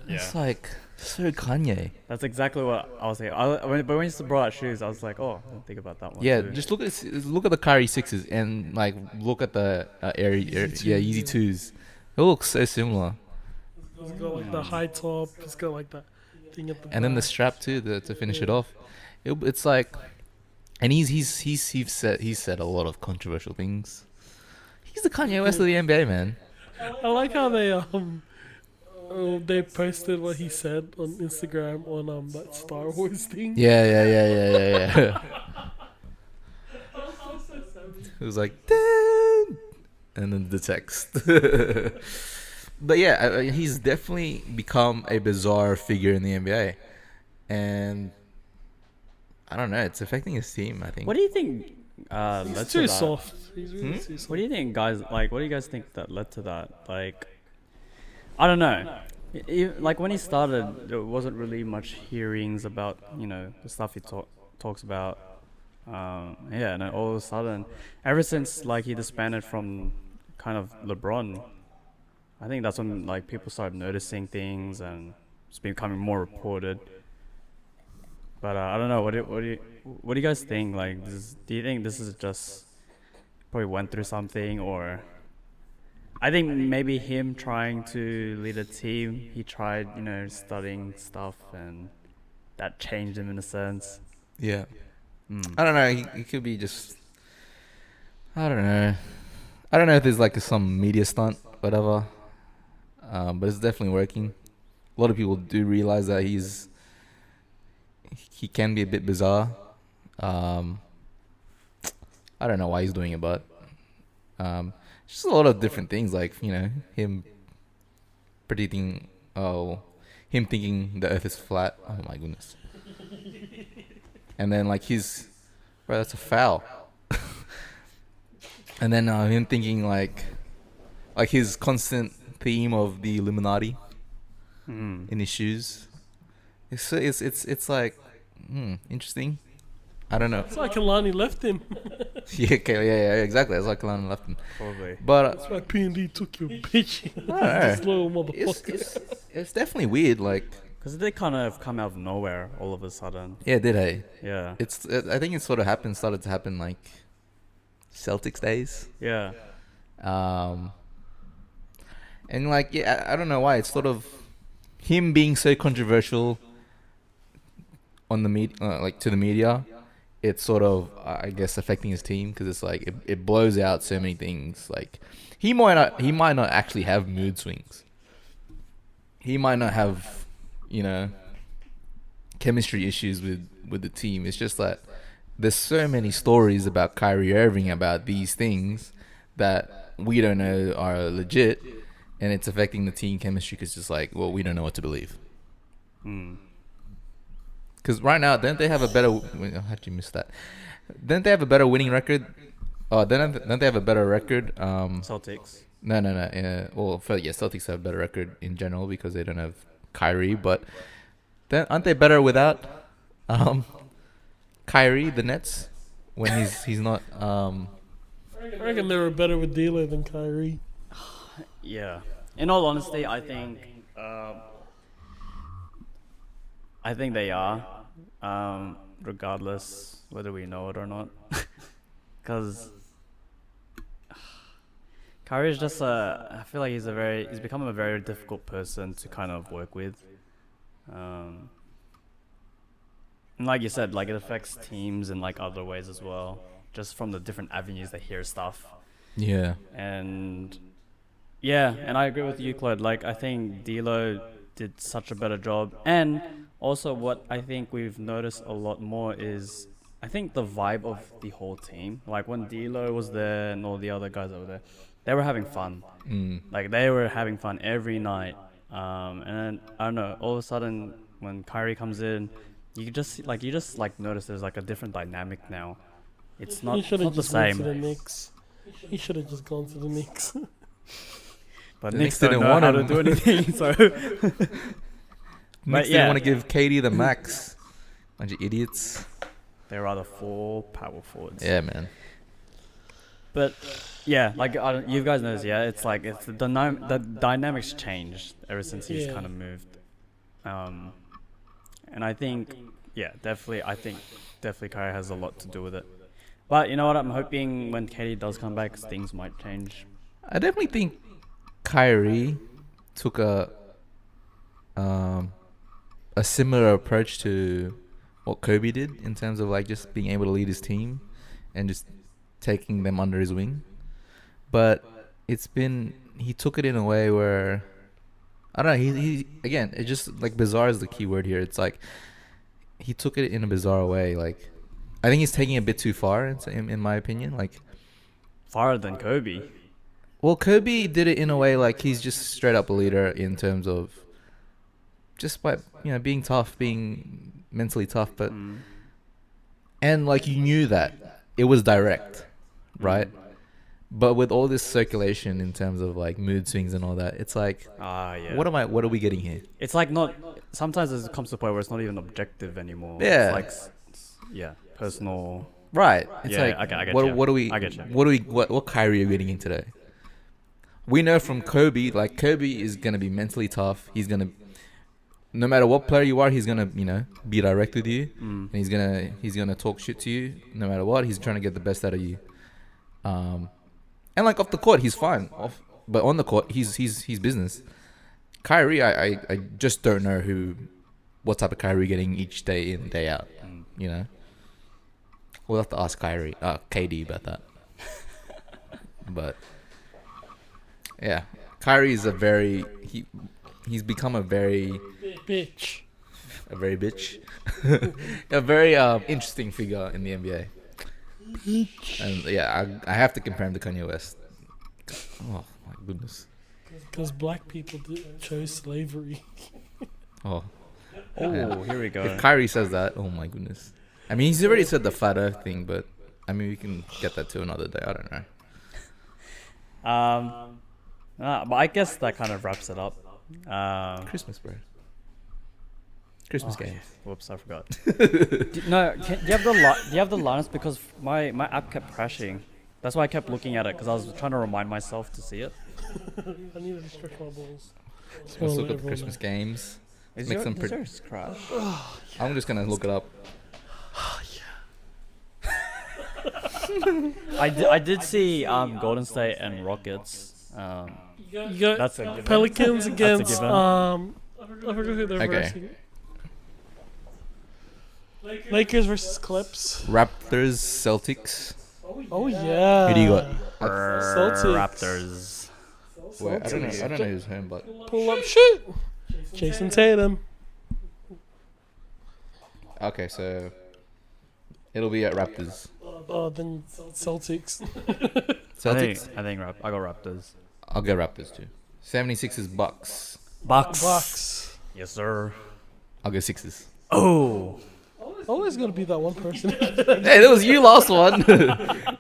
it's like so Kanye. That's exactly what I was saying. But when you brought out shoes, I was like, oh, I didn't think about that one. Yeah, too. just look at the Kyrie Sixes and like look at the Yeezy Twos. It looks so similar. It's got like the high top. It's got like that thing at the back. And then the strap too to finish it off. It's like, and he's said a lot of controversial things. He's the Kanye West of the NBA, man. I like how they posted what he said on Instagram on that Star Wars thing. Yeah. It was like, damn, and then the text. But yeah, he's definitely become a bizarre figure in the NBA, and I don't know, it's affecting his team, I think. What do you think led He's to too that? soft. He's really too soft. What do you think, guys? Like, what do you guys think that led to that? Like, I don't know. Like when he started, there wasn't really much hearings about the stuff he talks about. And then all of a sudden, ever since like he disbanded from kind of LeBron, I think that's when like people started noticing things and it's becoming more reported. But I don't know. What do you guys think? Like, do you think this is just probably went through something, or I think maybe him trying to lead a team, he tried studying stuff and that changed him in a sense. Yeah. I don't know. He could be just. I don't know. I don't know if there's like some media stunt, whatever. But it's definitely working. A lot of people do realize that he can be a bit bizarre. I don't know why he's doing it, but just a lot of different things, like him predicting, him thinking the Earth is flat. Oh my goodness. And then like bro, that's a foul. And then him thinking like his constant theme of the Illuminati. in his shoes. It's like interesting. I don't know. It's like Kalani left him. Yeah, exactly. It's like Kalani left him. Probably. But That's why P&D took your bitch. I This little motherfucker. it's definitely weird. Like, Because they kind of come out of nowhere all of a sudden. yeah, did I? Yeah. I think it started to happen like Celtics days. Yeah. And like, yeah, I don't know why. It's sort of him being so controversial on the like to the media. It's sort of, I guess, affecting his team because it's like it blows out so many things. Like he might not actually have mood swings. He might not have, chemistry issues with the team. It's just that there's so many stories about Kyrie Irving about these things that we don't know are legit, and it's affecting the team chemistry because it's just like, well, we don't know what to believe. Because right now, don't they have a better? How'd you miss that? Don't they have a better winning record? Oh, don't they have a better record? Celtics. No. Celtics have a better record in general because they don't have Kyrie. But then aren't they better without Kyrie, the Nets, when he's not? I reckon they were better with D'Lo than Kyrie. Yeah. In all honesty, I think they are, regardless whether we know it or not. Because Kyrie is just I feel like he's become a very difficult person to kind of work with. And like you said, like it affects teams in like other ways as well, just from the different avenues they hear stuff. Yeah. And I agree with you, Claude. Like I think D'Lo did such a better job, and also what I think we've noticed a lot more is I think the vibe of the whole team. Like when D'Lo was there and all the other guys over there, they were having fun. Like they were having fun every night. And then, I don't know, all of a sudden when Kyrie comes in, you just notice there's like a different dynamic now. It's not the same. He should have just gone to the Knicks. But The Knicks Knicks don't didn't know want how him. to do anything. So Knicks didn't want to give KD the max. Bunch of idiots. there are the 4 power forwards. Yeah, man. But yeah, like you guys know this, yeah. It's like the dynamics changed ever since he's kind of moved. And I think, definitely Kyrie has a lot to do with it. But you know what? I'm hoping when KD does come back, things might change. I definitely think Kyrie took a similar approach to what Kobe did in terms of like just being able to lead his team and just taking them under his wing. But he took it in a way where I don't know, he again, it's just like bizarre is the key word here. It's like he took it in a bizarre way. Like I think he's taking it a bit too far in my opinion. Like Farther than Kobe. Well, Kobe did it in a way like he's just straight up a leader in terms of just by being tough, being mentally tough, but and like you knew that it was direct, right? But with all this circulation in terms of like mood swings and all that, it's like, what are we getting here? It's like not. Sometimes it comes to a point where it's not even objective anymore. Yeah. It's like, personal. Right. It's Yeah, like, I get you. I get you. What Kyrie are we getting in today? We know from Kobe, like Kobe is gonna be mentally tough. He's gonna, no matter what player you are, he's gonna be direct with you, and he's gonna talk shit to you no matter what. He's trying to get the best out of you. And like off the court, he's fine. But on the court, he's business. Kyrie, I just don't know what type of Kyrie getting each day in, day out. We'll have to ask KD about that. But yeah, Kyrie is he's become a very bitch, a very interesting figure in the NBA. And yeah, I have to compare him to Kanye West. Oh my goodness. Because black people chose slavery. Oh, here we go. if Kyrie says that, oh my goodness. I mean, he's already said the flat Earth thing, but I mean, we can get that to another day. I don't know. But I guess that kind of wraps it up. Christmas, bro. Christmas games. Whoops, I forgot. Do you have the lineups? Because my app kept crashing. That's why I kept looking at it, because I was trying to remind myself to see it. I need to stretch my balls. Let's look up the Christmas games. Is Make some yours crash? I'm just gonna look it up. I did see Golden State and Rockets. You got That's a given. Pelicans That's a against given. I forgot who they're Okay. versing. Lakers versus Clips. Raptors, Celtics. Oh yeah. Who do you got? Celtics. Raptors. Wait, I don't know who's home, but Pull up shit. Jason Tatum. okay, so it'll be at Raptors. Oh, then Celtics. Celtics. I got Raptors. I'll go Raptors too. 76ers, Bucks. Bucks. Yes, sir. I'll go Sixers. Oh. Always gonna be that one person. Hey, that was you last one.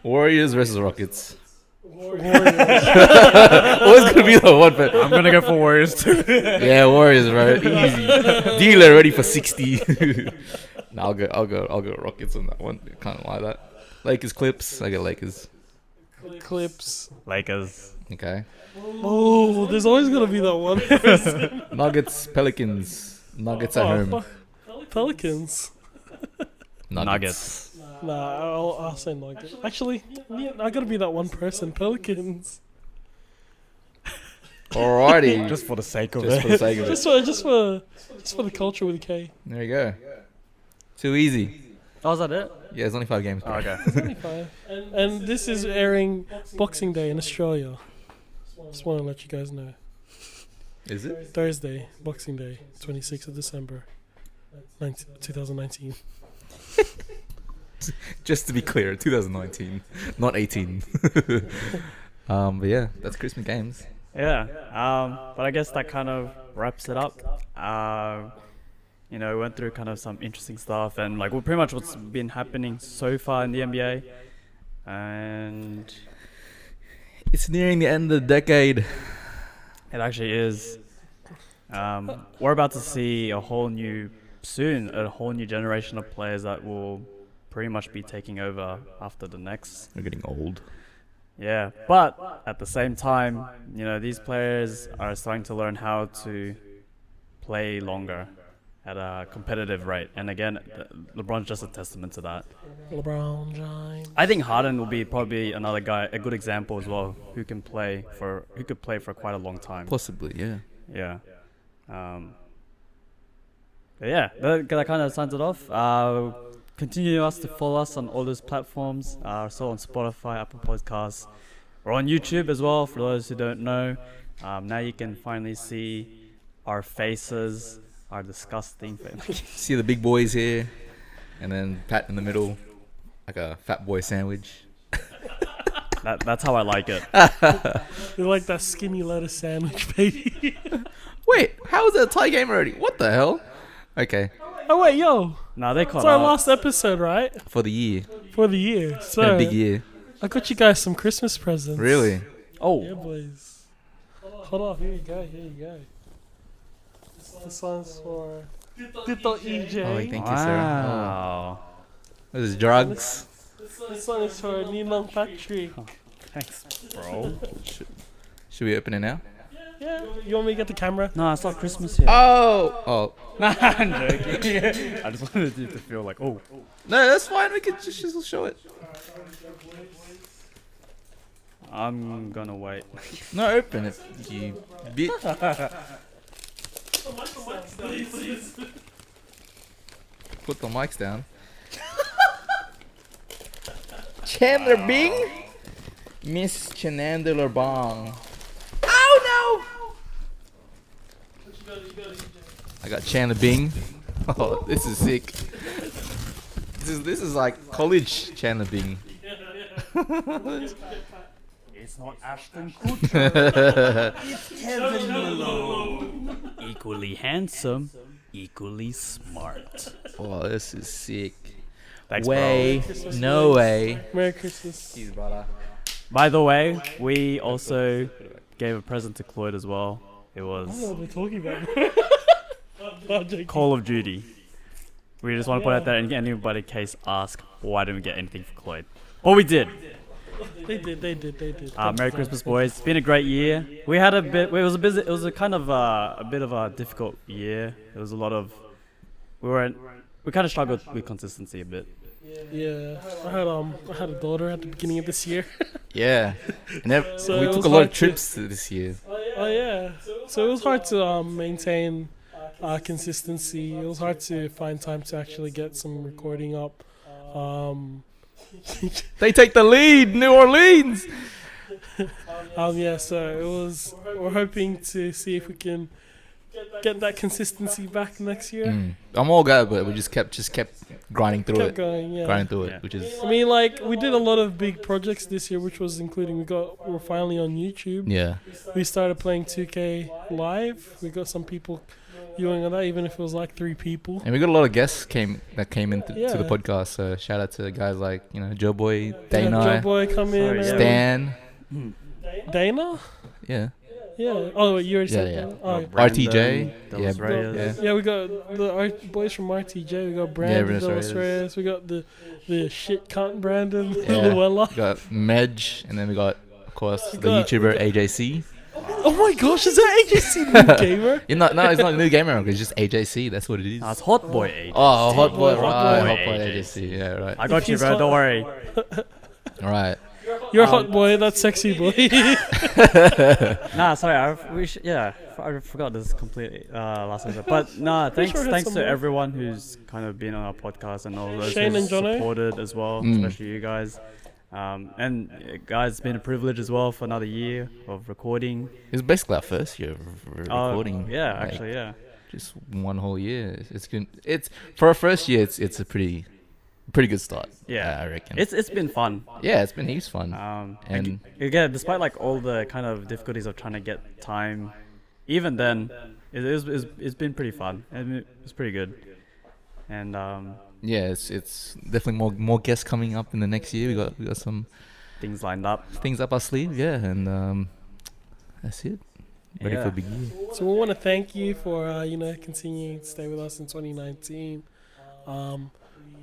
Warriors versus Rockets. Warriors. Always gonna be the one, but I'm gonna go for Warriors too. yeah, Warriors, bro. Easy. Dealer ready for 60. No, I'll go Rockets on that one. Can't lie that. Lakers, Clips. I get Lakers. Clips. Lakers. Okay. Oh, there's always gonna be that one person. Nuggets, Pelicans. Nuggets at home. fuck. Pelicans. Nuggets. Nah, I'll say Nuggets. Actually, I gotta be that one person. Pelicans. Alrighty. Just for the sake of Just for the sake of it. Just for the culture with a K. There you go. Too easy. Oh, is that it? Yeah, it's only 5 games. Oh, okay. It's only 5. And this is airing Boxing Day in Australia. Just want to let you guys know. Is it? Thursday, Boxing Day, 26th of December, 2019. Just to be clear, 2019, not 18. But yeah, that's Christmas games. Yeah. But I guess that kind of wraps it up. We went through kind of some interesting stuff and pretty much what's been happening so far in the NBA. And It's nearing the end of the decade. it actually is. We're about to see a whole new generation of players that will pretty much be taking over after the next. We're getting old. Yeah, but at the same time, these players are starting to learn how to play longer at a competitive rate. And again, LeBron's just a testament to that. LeBron James. I think Harden will be probably another guy, a good example as well, who could play for quite a long time. Possibly, yeah. Yeah. But yeah, that kind of signs it off. Continue to follow us on all those platforms. We're still on Spotify, Apple Podcasts. We're on YouTube as well, for those who don't know. Now you can finally see our faces, our disgusting faces. See the big boys here, and then Pat in the middle, like a fat boy sandwich. That's how I like it. You like that skinny lettuce sandwich, baby. Wait, how is it a tie game already? What the hell? Okay, Oh, wait, yo. Nah, they caught It's our up. last episode, right? for the year. For the year. It's been a So, big year. I got you guys some Christmas presents. Really? Oh, Yeah, boys. Hold on. Here you go. This one's for Tito EJ. Oh, thank you, sir. wow. Oh, this is drugs. This one is for Ninong Patrick. Thanks, bro. Should we open it now? Yeah. You want me to get the camera? No, it's not Christmas yet. Oh. Nah, I'm joking. I just wanted you to feel like, oh. No, that's fine. We can just show it. I'm gonna wait. No, open it, you bitch. Put the mics down. Chandler Bing? Miss Chandler Bong. Oh no! I got Chandler Bing. Oh, this is sick. This is like college Chandler Bing. It's not Ashton Kutcher. It's Kevin Malone. Equally handsome, equally smart. Oh, this is sick. Thanks, Way, no way. Merry Christmas. Brother. By the way, we also gave a present to Cloyd as well. It I don't know was what they're talking about. I'm joking. Call of Duty. We just want to put out there and anybody case ask why didn't we get anything for Cloyd. Well, we did. They did. Merry Christmas, boys! It's been a great year. We had a bit. It was a busy. It was a kind of a bit of a difficult year. It was a lot of. We kind of struggled with consistency a bit. Yeah, I had a daughter at the beginning of this year. Yeah. And So we it took was a lot hard of trips this year. Oh yeah, so it was hard to maintain consistency. It was hard to find time to actually get some recording up. They take the lead, New Orleans. Yeah, so it was. We're hoping to see if we can get that consistency back next year. I'm all good, but we just kept grinding through Kept it. going, yeah. Grinding through it, Yeah. which is I mean, like we did a lot of big projects this year, which was including we're finally on YouTube. yeah. We started playing 2K live. We got some people viewing on that, even if it was like 3 people. And we got a lot of guests came into Yeah. to the podcast. So shout out to guys like Joe Boy, We had Dana, Joe Boy come in. Sorry, and- Stan. Dana? Yeah. Yeah. Oh, you already said Yeah, that. yeah. Oh, yeah. RTJ. Delos Yeah, Reyes. yeah. Yeah, we got the boys from RTJ. We got Brandon Reyes. Delos Reyes. We got the shit cunt Brandon Yeah. Luella. We got Medj, and then we got, of course, We the got- YouTuber AJC. Oh my gosh, is that AJC new gamer? No, it's not a new gamer. It's just AJC. That's what it is. It's Hot Boy Age. Oh, Hot Boy, Hot right? Boy Hot Boy AJC. AJC. Yeah, right. I got you, He's bro. hot. Don't worry. All right. You're a hot boy, that's sexy boy. Nah, sorry. I forgot this completely last episode. But nah, Pretty thanks sure I had thanks some to more. everyone who's kind of been on our podcast and all those Shane who's and Jono. supported as well, especially you guys. Guys, it's been a privilege as well for another year of recording. It's basically our first year of recording. Yeah, Like, actually, yeah. just one whole year. It's good. It's for our first year. It's a pretty good start. Yeah, I reckon. It's been fun. Yeah, it's been heaps fun. And again, despite like all the kind of difficulties of trying to get time, even then, it's been pretty fun. And it's pretty good. And yeah, it's definitely more guests coming up in the next year. We got some things lined up. things up our sleeve. Yeah, and that's it. Ready for a big year. So we want to thank you for continuing to stay with us in 2019.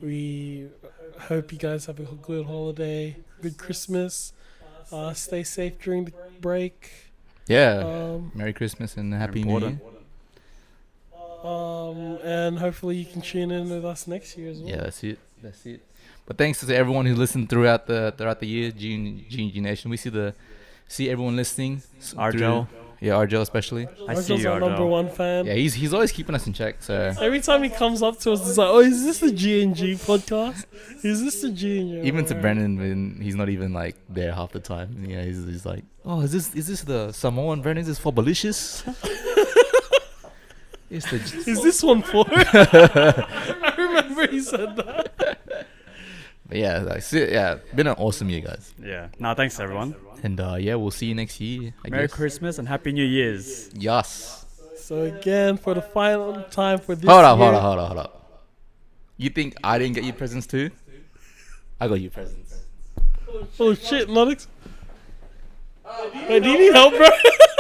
We hope you guys have a good holiday, good Christmas. Stay safe during the break. Yeah. Merry Christmas and Happy New Year. And hopefully you can tune in with us next year as well. Yeah, that's it. But thanks to everyone who listened throughout the year, GNG Nation. We see everyone listening. Argel. Yeah, Argel especially. I see Argel's you, our number Argel. one fan. Yeah, he's always keeping us in check. So Every time he comes up to us, it's like, oh, is this the GNG podcast? Is this the GNG? even to Alright. Brendan, when he's not even like there half the time. Yeah, he's like, oh, is this the Samoan Brendan? Is this for Belicious? It's the Is this one for? I remember he said that. But yeah, been an awesome year, guys. Yeah. Nah, thanks everyone. And yeah, we'll see you next year. I Merry guess. Christmas and Happy New Year's. Yes. So again, for the final time for this Hold year. up. You think I didn't get you presents too? I got you presents. Oh shit, Nodix. Wait, do you need help, bro?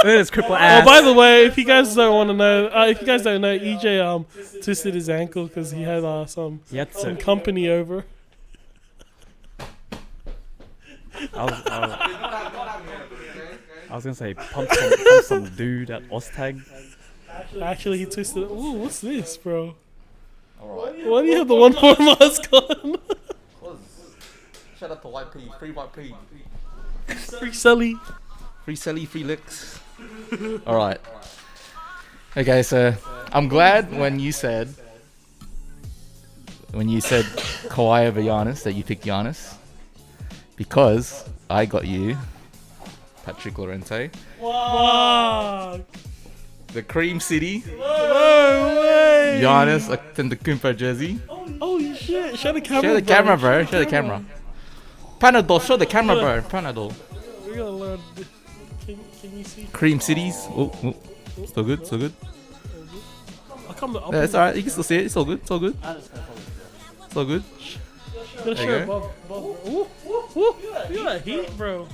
It's cripple ass. Oh, by the way, if you guys don't want to know, EJ twisted his ankle because he had some company over. I was gonna say pump some dude at Ostag. Actually, he twisted. Ooh, what's this, bro? Alright. Why do you have the 1-4 mask on? Shout out to White P, free White P. Free Sully. Free Sally, free licks. Alright. Okay, so I'm glad when you said Kawhi over Giannis that you picked Giannis, because I got you Patrick Lorente, Wow. the Cream City No way. Giannis Antetokounmpo jersey. Holy shit. Show the camera. Show the camera, bro. Show the camera. Panadol, show the camera, bro. Panadol. We're gonna learn. Can you see? Cream Cities. Oh, still good, still good. I'll come up. Yeah, it's alright. You can still see it. It's all good. It's all good. It's all good. Gotta There show you above. Ooh, ooh, ooh. Look at that heat, bro.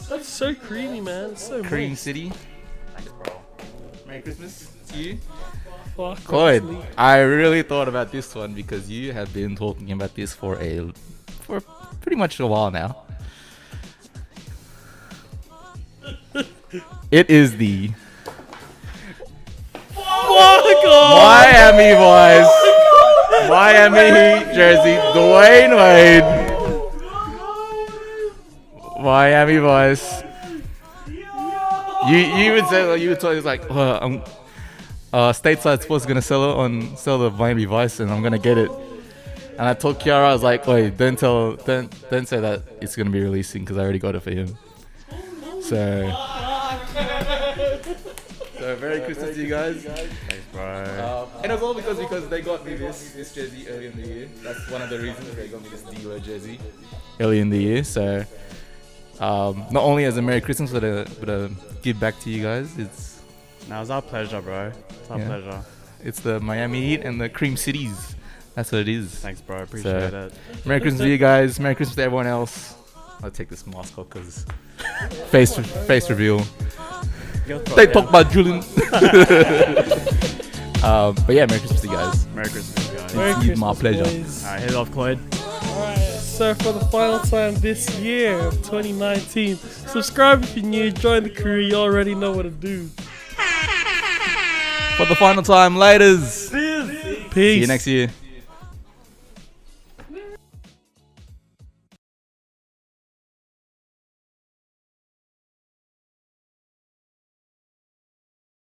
That's so creamy, man. It's so Cream moist. City. Merry Christmas to you. Fuck, Cloyd, honestly. I really thought about this one because you have been talking about this for pretty much a while now. It is the Miami boys. Miami Heat jersey, Dwayne Wade. Miami boys. You even said, like, you told us like, I'm Stateside Sports gonna sell the Miami Vice, and I'm gonna get it. And I told Kiara, I was like, wait, don't say that it's gonna be releasing because I already got it for him. So Merry Christmas to you guys. Thanks, bro. And it's all because they got me this jersey early in the year. That's one of the reasons they got me this D'Lo jersey early in the year. So not only as a Merry Christmas, but a give back to you guys. It's It's our pleasure, bro. It's our pleasure. It's the Miami Heat and the Cream Cities. That's what it is. Thanks, bro. Appreciate it. Merry Christmas to you guys. Merry Christmas to everyone else. I'll take this mask off because face reveal. They talk about Julian. But yeah, Merry Christmas to you guys. Merry Christmas, guys. Merry It's Christmas, my pleasure. boys. Alright, head off, Cloyd. Alright, so for the final time this year of 2019, subscribe if you're new, join the crew, you already know what to do. For the final time, laters. Peace. See you next year.